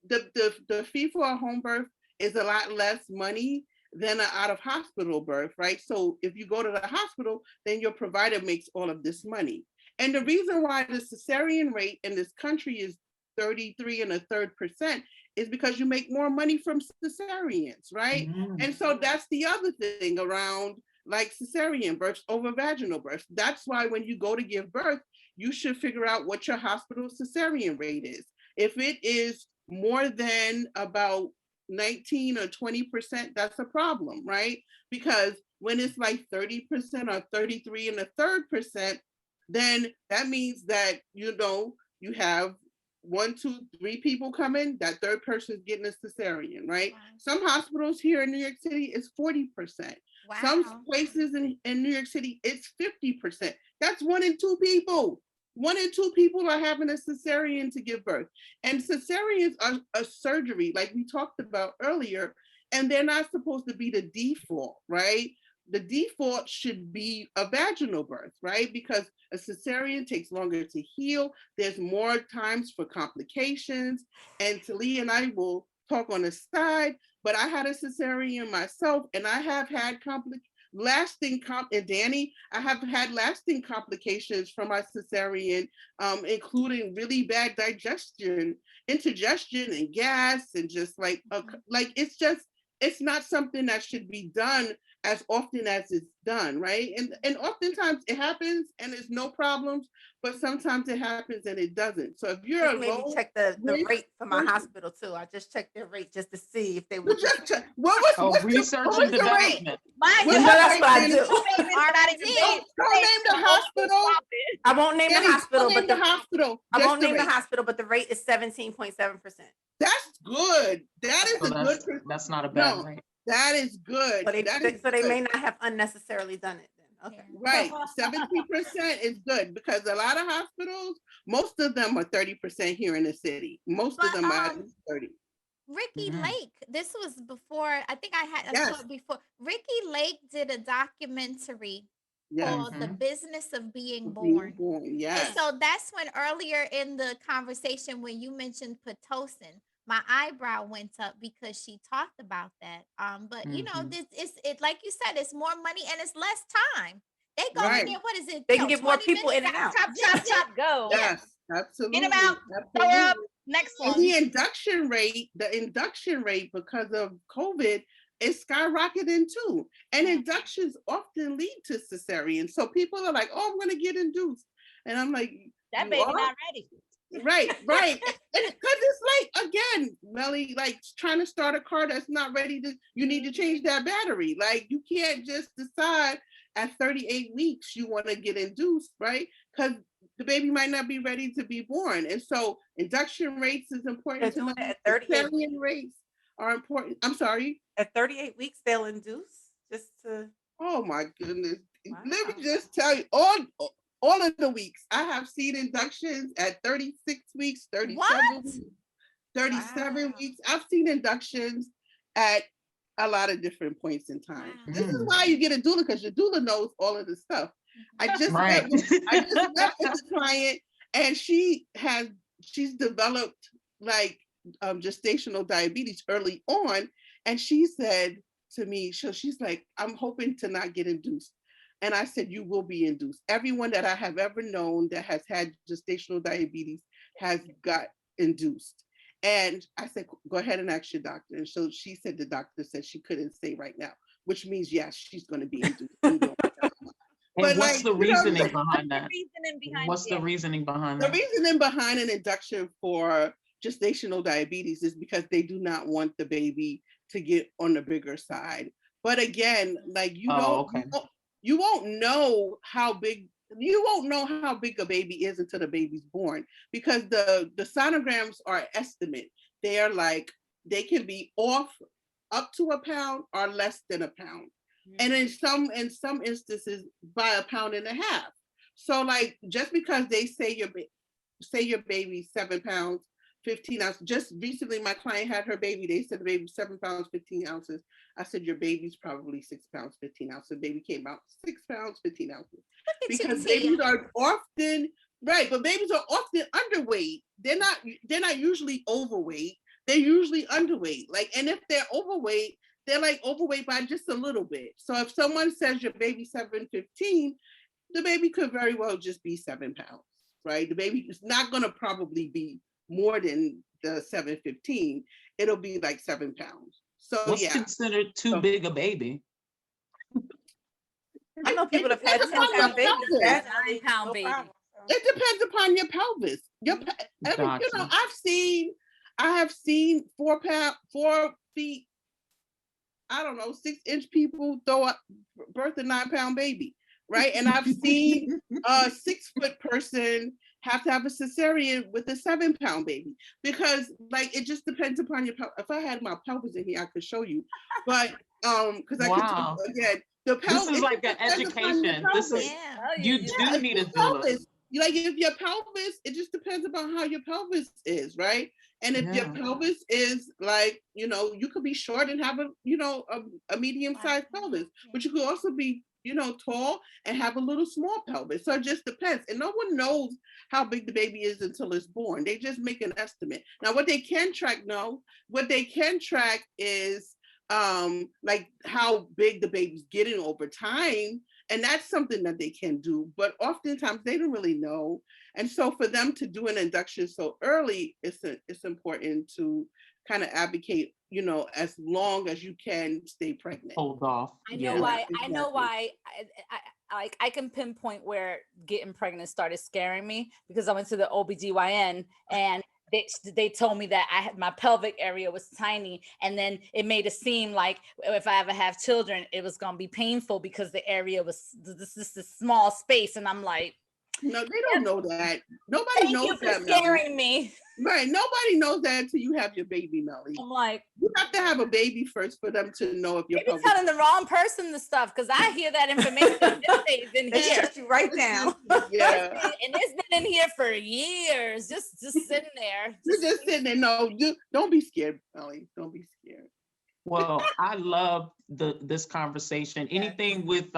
the fee for a home birth is a lot less money than an out of hospital birth, right? So if you go to the hospital, then your provider makes all of this money. And the reason why the cesarean rate in this country is 33.33% is because you make more money from cesareans, right? And so that's the other thing around like cesarean births over vaginal births. That's why when you go to give birth, you should figure out what your hospital cesarean rate is. If it is more than about 19 or 20%, that's a problem, right? Because when it's like 30% or 33.33%, then that means that, you know, you have 1, 2, 3 people coming, that third person is getting a cesarean, right? Wow. Some hospitals here in New York City is 40%. Wow. Some places in New York City, it's 50%. That's 1 in 2 people. 1 in 2 people are having a cesarean to give birth. And cesareans are a surgery, like we talked about earlier, and they're not supposed to be the default, right? The default should be a vaginal birth, right? Because a cesarean takes longer to heal. There's more times for complications. And Talia and I will talk on the side, but I had a cesarean myself, and I have had and Danny, I have had lasting complications from my cesarean, including really bad digestion, indigestion, and gas, and just like it's not something that should be done as often as it's done, right? And oftentimes it happens and there's no problems, but sometimes it happens and it doesn't. So if you're Just made me check the rate for my hospital too. I just checked their rate just to see if they would. Research and development. You know that's what I do. Don't name the hospital. I won't name the hospital, but the hospital. I won't name the hospital, but the rate is 17.7%. That's good. That is good. That's not a bad rate. That is good. So they may not have unnecessarily done it then. Okay. Right. 17% is good because a lot of hospitals, most of them are 30% here in the city. Most of them are 30. Ricky Lake, this was before, I think I saw it before. Ricky Lake did a documentary called The Business of Being Born. Yes. And so that's when earlier in the conversation when you mentioned Pitocin, my eyebrow went up because she talked about that. But you know, this is it like you said, it's more money and it's less time. They go in there, what is it? They can get more people in and out. Chop, go. Yes, absolutely. In about, throw up, next one. And the induction rate because of COVID is skyrocketing too. And inductions often lead to cesarean. So people are like, oh, I'm gonna get induced. And I'm like, that baby not ready. Right. Because it's like, again, Melly, like trying to start a car that's not ready you need to change that battery. Like you can't just decide at 38 weeks you want to get induced, right? Because the baby might not be ready to be born. And so induction rates is important. They're doing it at 38 weeks. Rates are important. I'm sorry. At 38 weeks, they'll induce just to. Oh my goodness. Wow. Let me just tell you, all of the weeks. I have seen inductions at 36 weeks, 37 weeks, 37 weeks. I've seen inductions at a lot of different points in time. This is why you get a doula, because your doula knows all of the stuff. I just met with a client, and she's developed like gestational diabetes early on, and she said to me, she's like, I'm hoping to not get induced. And I said, you will be induced. Everyone that I have ever known that has had gestational diabetes has got induced. And I said, go ahead and ask your doctor. And so she said, the doctor said she couldn't say right now, which means, yes, she's going to be induced. And what's the reasoning behind that? What's the reasoning behind that? The reasoning behind an induction for gestational diabetes is because they do not want the baby to get on the bigger side. But again, like you won't know how big a baby is until the baby's born, because the sonograms are estimate. They are like, they can be off up to a pound or less than a pound. And in some instances by 1.5 pounds. So like, just because they say your baby's 7 pounds, 15 ounces. Just recently, my client had her baby. They said the baby's 7 pounds, 15 ounces. I said, your baby's probably 6 pounds, 15 ounces. The baby came out 6 pounds, 15 ounces. Because babies are often, right, but babies are often underweight. They're not usually overweight. They're usually underweight. Like, and if they're overweight, they're like overweight by just a little bit. So if someone says your baby's 7'15", the baby could very well just be 7 pounds, right? The baby is not going to probably be more than the 715. It'll be like 7 pounds. So What's yeah. considered too big a baby? I know people have had It 10-pound babies. depends That's 9-pound no baby. problem. It depends upon your pelvis. Gotcha. I have seen 4 feet, I don't know, 6-inch people birth a 9-pound baby, right? And I've seen a 6-foot person have to have a cesarean with a 7-pound baby, because like it just depends upon your pelvis. If I had my pelvis in here, I could show you, but because I could Wow. again. The pelvis, This is like an education. This is Yeah. you do need a doula. pelvis. Like if your pelvis, it just depends upon how your pelvis is, right? And if your Yeah. pelvis is like, you could be short and have a medium-sized pelvis, but you could also be, tall and have a little small pelvis. So it just depends. And no one knows how big the baby is until it's born. They just make an estimate. Now, what they can track is like how big the baby's getting over time, and that's something that they can do, but oftentimes they don't really know. And so for them to do an induction so early, it's important to kind of advocate, as long as you can stay pregnant. Hold off. I know why. I know why. I can pinpoint where getting pregnant started scaring me, because I went to the OBGYN and they told me that my pelvic area was tiny, and then it made it seem like if I ever have children, it was gonna be painful because the area was this small space, and I'm like, no, they don't know that. Nobody knows that. Scaring me. Right. Nobody knows that until you have your baby, Melly. I'm like, you have to have a baby first for them to know if you're telling the wrong person the stuff, because I hear that information. This in They here. shut you right down. Yeah. And it's been in here for years, just sitting there. You're just sitting there. No, don't be scared, Melly. Don't be scared. Well, I love this conversation. Anything with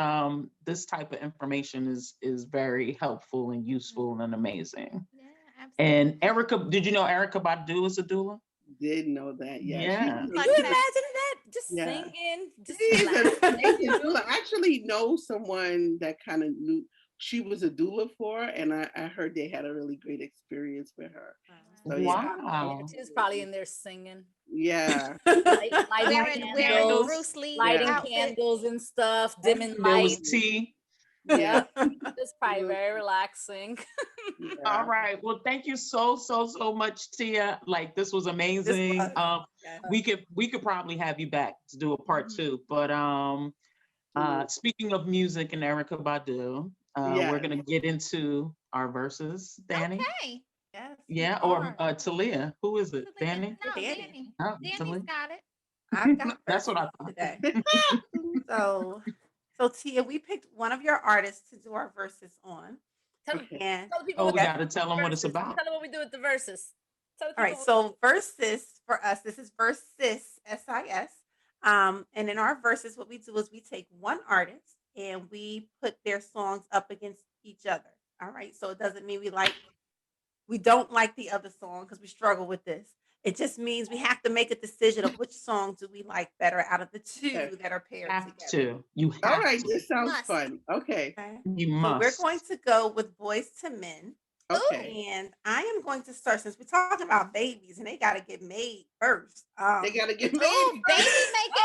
this type of information is very helpful and useful and amazing. Yeah, absolutely. And Erica, did you know Erica Badu is a doula? Did know that? Yeah. Can you imagine that? Just singing, just I actually know someone that kind of knew she was a doula for, and I heard they had a really great experience with her. So, wow. She was probably in there singing. Yeah. Wearing Bruce Lee lighting outfit. candles and stuff, dimming There was lights. tea. Yeah, it's probably very relaxing. Yeah. All right. Well, thank you so much, Tia. Like, this was amazing. We could probably have you back to do a part 2. But speaking of music and Erica Badu, we're gonna get into our verses, Danny. Okay. Yes. Yeah, or Talia. Who is it? Danny? No, Danny. Danny. Oh, Danny's Talia. got it. I've got That's what I thought. today. So Tia, we picked one of your artists to do our verses on. Tell And the people Oh, what we the gotta tell them what it's verses- about. Tell them what we do with the verses. Tell the all right, people so Ver-Sis for us, this is Ver-Sis, S-I-S. And in our verses, what we do is we take one artist and we put their songs up against each other. All right, so it doesn't mean we don't like the other song because we struggle with this. It just means we have to make a decision of which song do we like better out of the two that are paired Have together. to. You have All right. to. This sounds Must. fun. Okay. Okay. You So must. we're going to go with Boys to Men. Okay. And I am going to start, since we're talking about babies and they got to get made first. They gotta get made. Oh, baby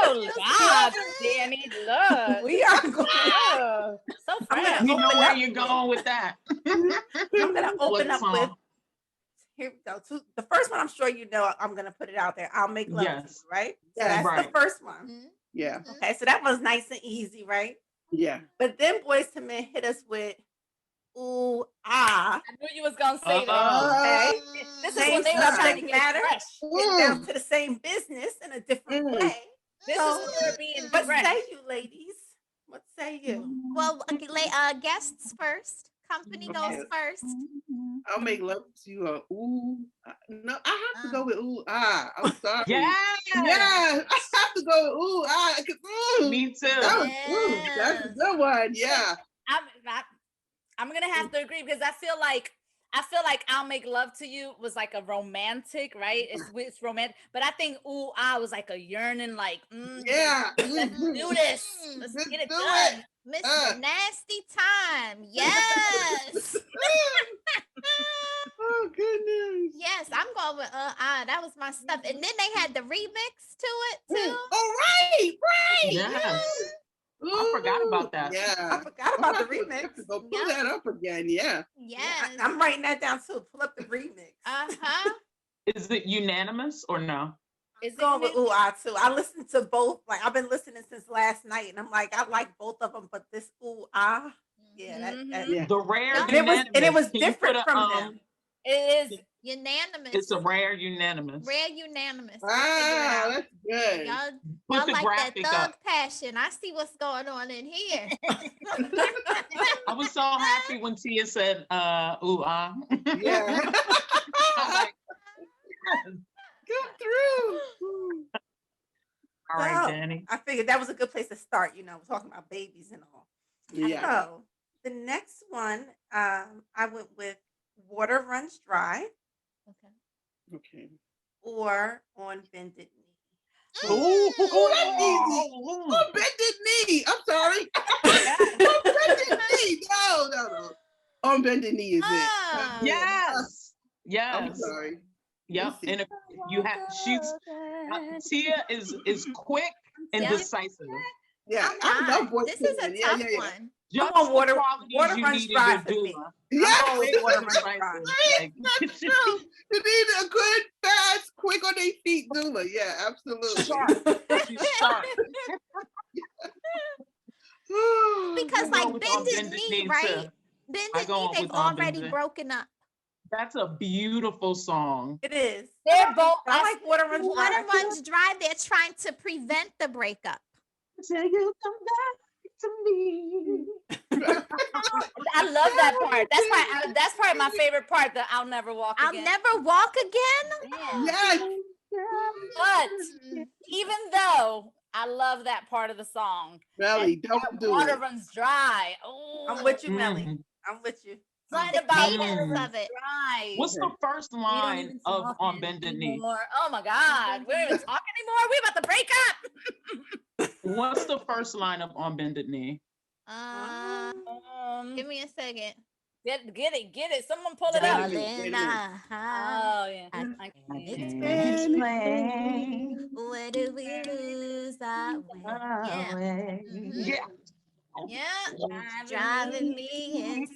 Oh, making God, Danny, look. We are going So I'm fresh. gonna You know open where up you're with- going with that. I'm gonna open What up with, song? here we go. The first one, I'm sure you know, I'm gonna put it out there. I'll make love to you, Yes. right? So Yes. that's the Right. first one. Mhm. Yeah. Okay, so that one's nice and easy, right? Yeah. But then Boys to Men hit us with ooh ah. I knew you was going to say that. Okay. This is Same when they were trying to subject get matter. fresh. Get down to the same business in a different Mm. way. This So, is when they were being what fresh. say you, ladies? What say you? Well, okay, guests first. Company goes Okay. first. I'll make love to you. Ooh. No, I have to go with ooh ah. I'm sorry. Yeah. Yeah. I have to go with ooh ah. 'Cause, ooh, Me too. that's a good one. Yeah. I'm gonna have to agree, because I feel like I'll Make Love to You was like a romantic, right? It's romantic, but I think ooh ah was like a yearning, like Yeah. let's do this, let's Let's get it do done. Mr. Nasty Time. Yes. Oh goodness. Yes, I'm going with that was my stuff. And then they had the remix to it too. Oh, right. Yes. I forgot about that. Yeah. I forgot about the remix. Go pull that up again. Yeah. Yes. I'm writing that down too. Pull up the remix. Uh-huh. Is it unanimous or no? It's going with Ooh Ah too. I listened to both. Like I've been listening since last night, and I'm like, I like both of them, but this Ooh Ah, yeah, Yeah. The rare and it was unanimous. Can you different put a, from them. It is. Unanimous. It's a rare unanimous. Rare unanimous. Wow, that's good. Y'all Put the like that graphic thug up. passion. I see what's going on in here. I was so happy when Tia said, ooh, ah. Yeah. I'm like, Come through. all right, So, Danny. I figured that was a good place to start. You know, talking about babies and all. Yeah. So the next one, I went with Water Runs Dry Okay. or On Bended Knee. Ooh, that's easy. On bended knee. I'm sorry. On bended knee. No. On bended knee is it? Oh. Yes. I'm Yes. sorry. Yep. And if you have, Tia is quick and Yeah. decisive. Yeah, I'm I not. love voice This is a singing. tough Yeah. one. Just on the Water qualities you Runs need in Dry your for me. doula. Yeah, Quick Water and Runs Dry. decisive. Like, that's true. You need a good, fast, quick on their feet doula. Yeah, absolutely. sharp. She's sharp. Because I go like with on bended bended knee, knee, right? too. I Bended go knee, on they've with on already bended. broken up. That's a beautiful song. It is. They're both. I like Water Runs Dry. Water Runs Dry, they're trying to prevent the breakup. Till you come back to me. I love that part. That's probably my favorite part. The I'll never walk I'll again. never walk again. Man. Yes. But even though I love that part of the song, Melly, don't that do water it. runs dry. Oh, I'm with you, Melly. Mhm. I'm with you. something The about cadence water runs of it. dry. What's the first We don't line even of talk On Bended Knee? anymore. Oh my God, we don't even talk anymore. We about to break up. What's the first line of On Bended Knee? Give me a second. Get it. Someone pull it up. Wait a minute. Oh yeah. I I can't can't explain. Where do we lose our way? Yeah. Mhm. Yeah. Yeah. Driving me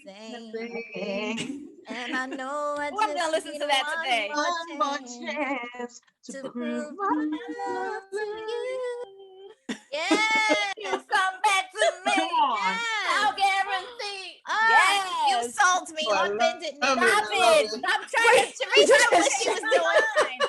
insane. And I know I Oh, I'm just gonna listen need to that one today. more One more chance chance to to prove prove my my love to you. You Yes. come back to me. Come on. I'll guarantee. You Yes. sold me Oh, I on bended knee. love it. Stop I love it. it. Stop trying to Sharice knew what she was change my doing. mind.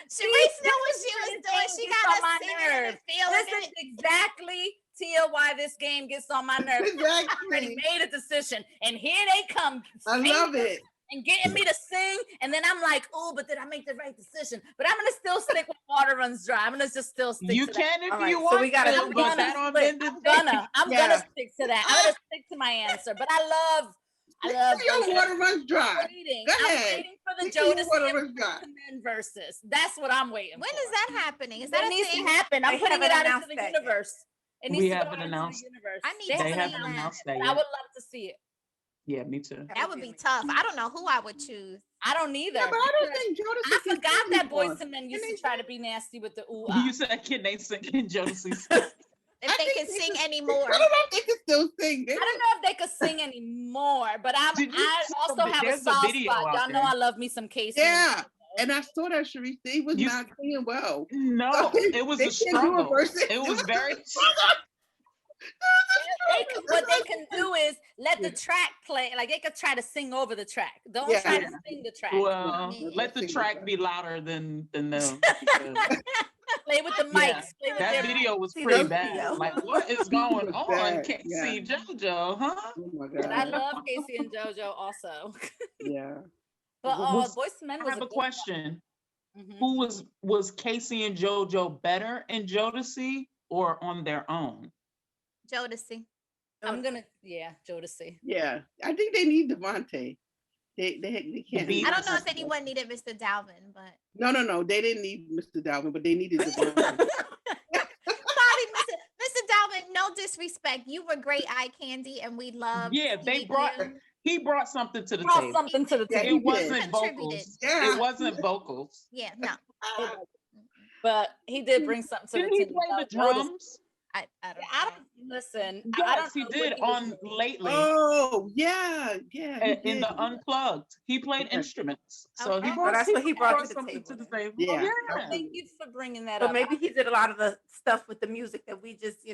Sharice knew what she was doing. She Gets got on my us singing it and nerves. feeling This is it. exactly, Tia, why this game gets on my nerves. I already Exactly. made a decision, and here they come. I love it. And getting me to sing, and then I'm like, oh, but did I make the right decision? But I'm gonna still stick with Water Runs Dry. I'm gonna just still stick You to can if All right, you so want we gotta- to, I'm but gonna that On split. Bended that. I'm Yeah. gonna stick to that. I'm gonna stick to my answer. But I love Your water runs dry. waiting. Go I'm ahead. waiting for the Stick to your Jodeci water and runs dry. Men versus. That's what I'm waiting When for. is that happening? Is That that a needs thing? to happen. I'm They putting it haven't out into announced the that yet. universe. It We needs to go haven't out into announced. the universe. I need They to They see haven't that. announced that but I yet. would love to see it. Yeah, me too. That would be tough. I don't know who I would choose. I don't either. Yeah, but I don't think Jodeci I can forgot sing that anymore. Boyz II Men used Can to they try to be nasty with the ooh. You said can they sing in Jodeci's? If I they think can they sing can- anymore. I don't know if they can still sing. I don't know if they could sing anymore, but I Did you see also the- have a there's a soft video spot. out Y'all know there. I love me some Casey. Yeah, and I saw that Sharice. They was You- not singing well. No, it was They a can't do struggle. verses. It was very. What they can do is let the track play. Like they could try to sing over the track. Don't Yeah. try to sing the track. Well, Yeah. let the Sing track with be louder than them. Play with the mics. Yeah, Play with that their video was See pretty those bad. videos. Like, what is going was on? bad, Can't yeah. see JoJo, huh? Oh my But I god. love Casey and JoJo also. Yeah. But Was- Boyz II Men I was have a good question. one. Mhm. Who was Casey and JoJo better in Jodeci or on their own? Jodeci. I'm gonna Jodeci. Yeah. I think they need Devontae. They can't. beat. I don't know if anyone needed Mr. Dalvin, but No. They didn't need Mr. Dalvin, but they needed Devontae. sorry, Mr. Dalvin. No disrespect. You were great eye candy, and we loved. Yeah, seeing you. he brought something to the Brought table. something to the Yeah, table. It wasn't Contributed. vocals. Yeah. It wasn't vocals. Yeah, no. Ah, But he did bring something to Didn't the he table. play the Notice- drums? I don't know. I don't listen. I Yes, don't he know what did he was on doing. lately Oh, yeah. He in did. the Unplugged. He played Yeah. instruments. So Okay. he Oh, brought, that's what he brought to the something table to the then. table. Yeah. Yeah. Thank you for bringing that So up. maybe he did a lot of the stuff with the music that we just, you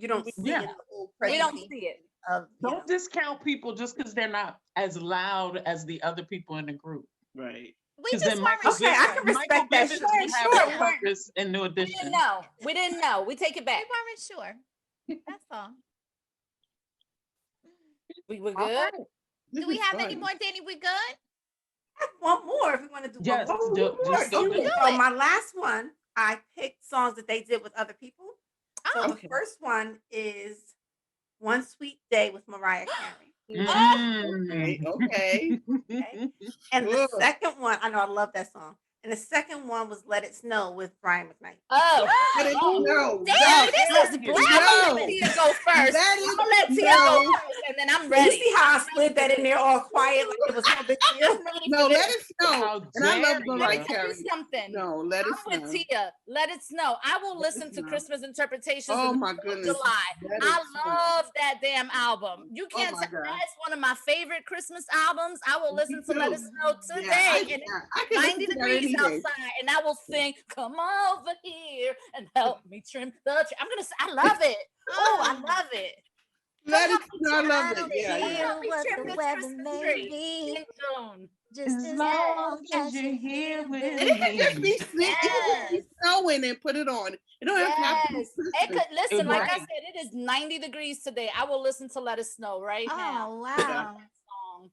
don't see Yeah. in the whole we don't crazy see it. of, Don't discount people just because they're not as loud as the other people in the group. Right. We Because just then weren't Michael Okay, I can Bivins, respect that. Bivins Sure, would have sure. no purpose in New We Edition. didn't know. We didn't know. We take it back. We weren't sure. That's all. We were All good. right. This Do we is have any fun. more, Danny? We good? one more if we want to do Yes, one more. just go do do it. it. So my last one, I picked songs that they did with other people. So Oh, Okay. the first one is One Sweet Day with Mariah Carey. Okay. Okay. And the Ugh. second one, I know I love that song. And the second one was Let It Snow with Brian McKnight. Oh, Let it oh. go. Damn, No, this no, is I'm black. gonna no. let Tia go first. Let I'm it gonna let Tia go go. first, and then I'm You ready. see how I slid that in there all quiet like it was no big deal? I'm ready No, for let this. it snow. How And I love dare Mariah you. Let me tell you Carey. something. No, let it I'm with snow. Tia. Let it snow. I will Let it listen to snow. Christmas interpretations Oh in the my middle of goodness. July. Let I it snow. love that damn album. You Oh can't my tell God. that's one of my favorite Christmas albums. I will Me listen to Let It too. Snow Yeah, today, and I can 90 listen to that degrees any day. outside, and I will sing, "Come over here and help me trim the tree." I love it. Oh, I love it. Let Come it snow. I love it. Yeah, Come yeah. help me what trim the this weather Christmas may tree be. in June. Just As as long as you're here with And it can just be me. it can just be Yes. snowing and put it on. It don't have to be Yes. It Christmas. could listen, like I Right. said, it is 90 degrees today. I will listen to Let It Snow right now. Oh, wow. Song.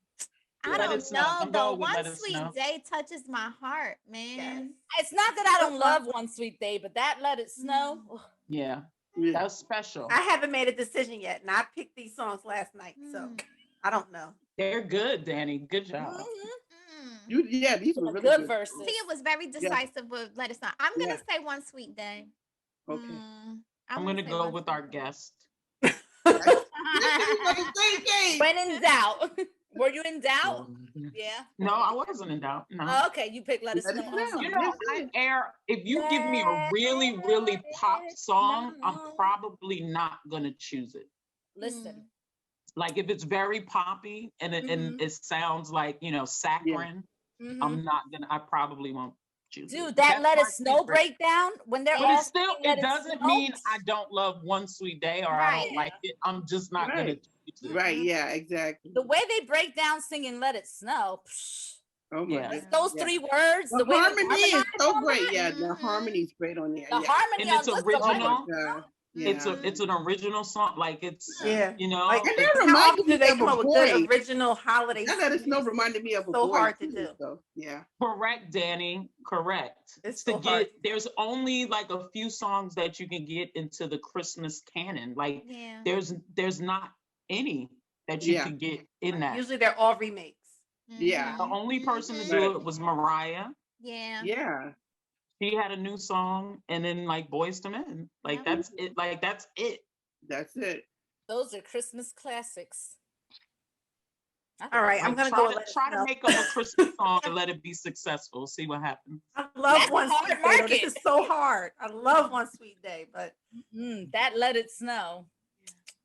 I Let it don't snow. know I'm though. going with One Let It sweet Snow. day touches my heart, man. It's not that I don't love One Sweet Day, but that Let It Snow. Yeah, Yeah. that's special. I haven't made a decision yet, and I picked these songs last night, so Mm. I don't know. They're good, Danny. Good job. Mm. These were really Good good. verses. Tia was very decisive with Let Us Know. I'm gonna Yeah. say One Sweet Day. Okay. I'm gonna say go One with Sweet our Day. guest. That's everybody's thinking. When in doubt. Were you in doubt? Yeah. No, I wasn't in doubt. No. Oh, okay, you picked Let It Let It Snow. Snow. also. You know, if you give me a really, really pop song, I'm probably not gonna choose it. Listen. Like if it's very poppy and it sounds like, saccharine, Mhm. I probably won't choose it. Dude, that That's Let my It Snow secret. breakdown when they're But all it's still, singing Let it doesn't Snow. mean I don't love One Sweet Day or I Right. don't like it. I'm just not gonna Right. choose it. Right, yeah, exactly. The way they break down singing Let It Snow. Psh, Oh my Yeah. God. those Yeah. 3 words, The the way they harmony is harmonize so on great. that, Yeah, the Mhm. harmony's great on there. the Yeah. harmony And on it's just Oh my original. God. It's Yeah. it's an original song. Like it's Yeah. Oh, Like, And and that how reminded often do me they of come a up with good boy. original holiday That Let Us Know singers? reminded me of a So boy. hard to too, do. So yeah. correct, Danny. Correct. It's To so hard. get there's only like a few songs that you can get into the Christmas canon. Like Yeah. there's not any that you Yeah. could get in that. Usually they're all remakes. Yeah. The only person to Mhm. do it was Mariah. Yeah. Yeah. She had a new song, and then like Boys to Men. Like Yep. that's it. Like that's it. That's it. those are Christmas classics. All right, I'm Like, gonna go with Let It try to Snow. make up a Christmas song and let it be successful. See what happens. I love That's a One hard Sweet Day. Though. This market. is so hard. I love One Sweet Day, but That Let It Snow.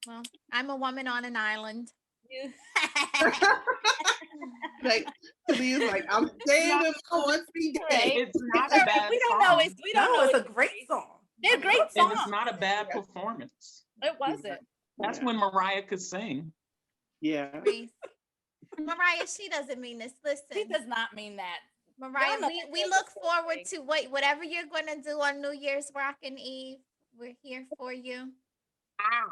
Well, I'm a woman on an island. You- Like Talia's like, I'm staying with my One Sweet Day. Right. It's not It's a all right. bad We don't song, always. We don't no, know. it's a great song. They're great and songs. it's not a bad performance. It wasn't. That's Yeah. when Mariah could sing. Yeah. Reese. Mariah, she doesn't mean this. Listen, She does not mean that. Mariah, Y'all know we that look that's the forward thing. to whatever you're gonna do on New Year's Rockin' Eve. We're here for you.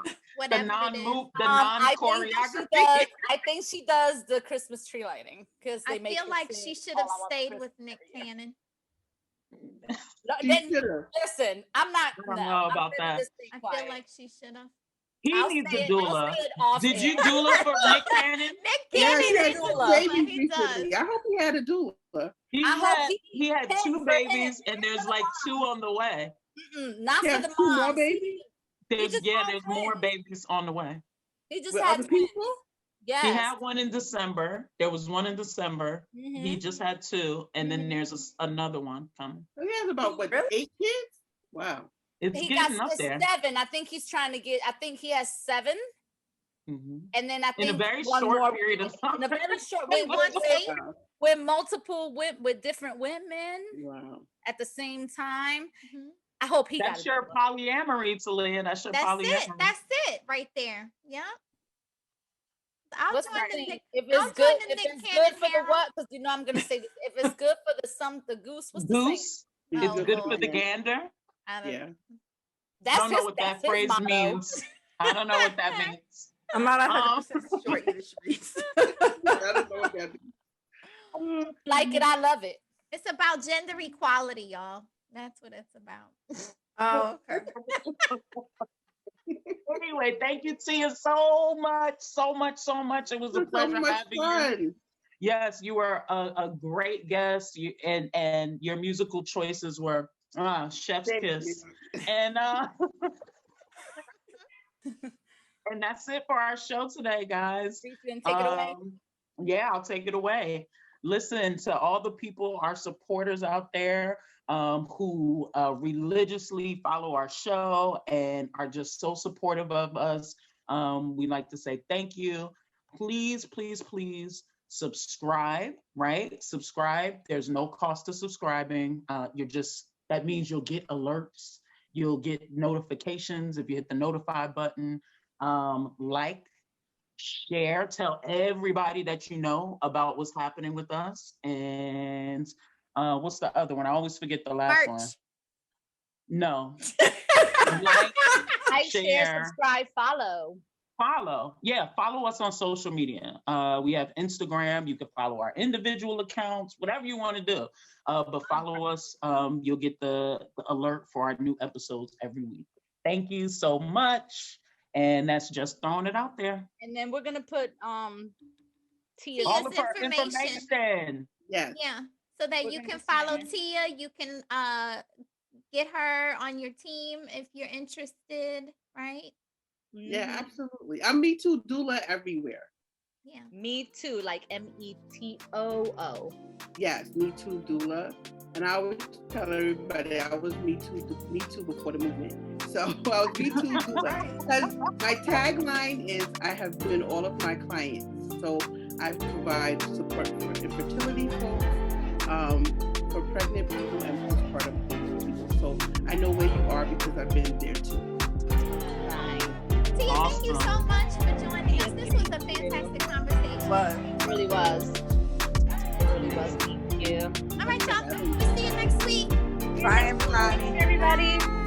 The Whatever it is. non-move, the I non-choreography. think she does the Christmas tree lighting because they I make feel her like sing she should All have I Want for stayed with Christmas Nick every year. Cannon. No, She then, should've. listen, I'm not. I don't no, know I'm about gonna that. just stay I quiet. feel like she should have. He I'll needs say a it- I'll doula. say it off Did you air. doula for Nick Cannon? Nick Yeah, Cannon he had needs a two doula. babies He does. recently. I hope he had a doula. He had him, 2 for babies, him, and there's like 2 on the way. Not He for has the 2 more moms. babies? There's just yeah, had there's more twins. babies on the way. He just With had other twins. people? He Yes. had one in December. There was one in December. He Mhm. just had two, and then Mhm. there's another one coming. So he has about what, Really? 8 kids? Wow. It's He getting got up there. 7. I think he's trying to get. I think he has 7, Mhm. and then I In a think very one short more period of in a time. very short Wait, with, one with, state? Wow. with multiple with different women Wow. at the same time. Mhm. I hope he That's got your polyamory, Talia. That's your That's polyamory. it. That's it right there. Yep. I'll What's join the the thing? Nick. If I'll it's join good, the if Nick it's Cannon good for the harem. what? Because I'm gonna say this. If it's good for the goose, what's the saying? Goose. He's It's Oh, good for Lord. the gander. I don't Yeah. I That's don't know his. what That's that his phrase motto. means. I don't know what that means. I'm not Um, 100% sure either, Sharice. I don't know what that means. Like it, I love it. It's about gender equality, y'all. That's what it's about. Oh, okay. Anyway, thank you, Tia, so much, so much, so much. It was a It was so pleasure much having you. fun. Yes, you were a great guest, and your musical choices were chef's Thank kiss. you. And and that's it for our show today, guys. You can take it away. Yeah, I'll take it away. Listen to all the people, our supporters out there who religiously follow our show and are just so supportive of us. We like to say thank you. Please, please, please subscribe, right? Subscribe. There's no cost to subscribing. That means you'll get alerts. You'll get notifications if you hit the notify button. Like, share, tell everybody that you know about what's happening with us. And what's the other one? I always forget the last one. Merch. No. Like, Like, share, share, subscribe, follow. follow. Yeah, follow us on social media. We have Instagram. You can follow our individual accounts, whatever you want to do. But follow us. You'll get the alert for our new episodes every week. Thank you so much. And that's just throwing it out there. And then we're gonna put Tia's All Tia's of her information. information. Yes. Yeah. So that We're you gonna can be follow sharing. Tia. You can get her on your team if you're interested, right? Yeah, Mhm. absolutely. I'm Me Too doula everywhere. Yeah. Me too, like METOO. Yes, Me Too doula. And I always tell everybody I was Me Too before the movement. So I was Me Too doula. Because my tagline is I have been all of my clients. So I provide support for infertility folks, for pregnant people and postpartum people. So I know where you are because I've been there too. Right. Tia, thank you so Awesome. much for joining us. This was a fantastic conversation. But It really was. It really was. Thank you. All right, y'all. We'll see you next week. bye, everybody. Everybody.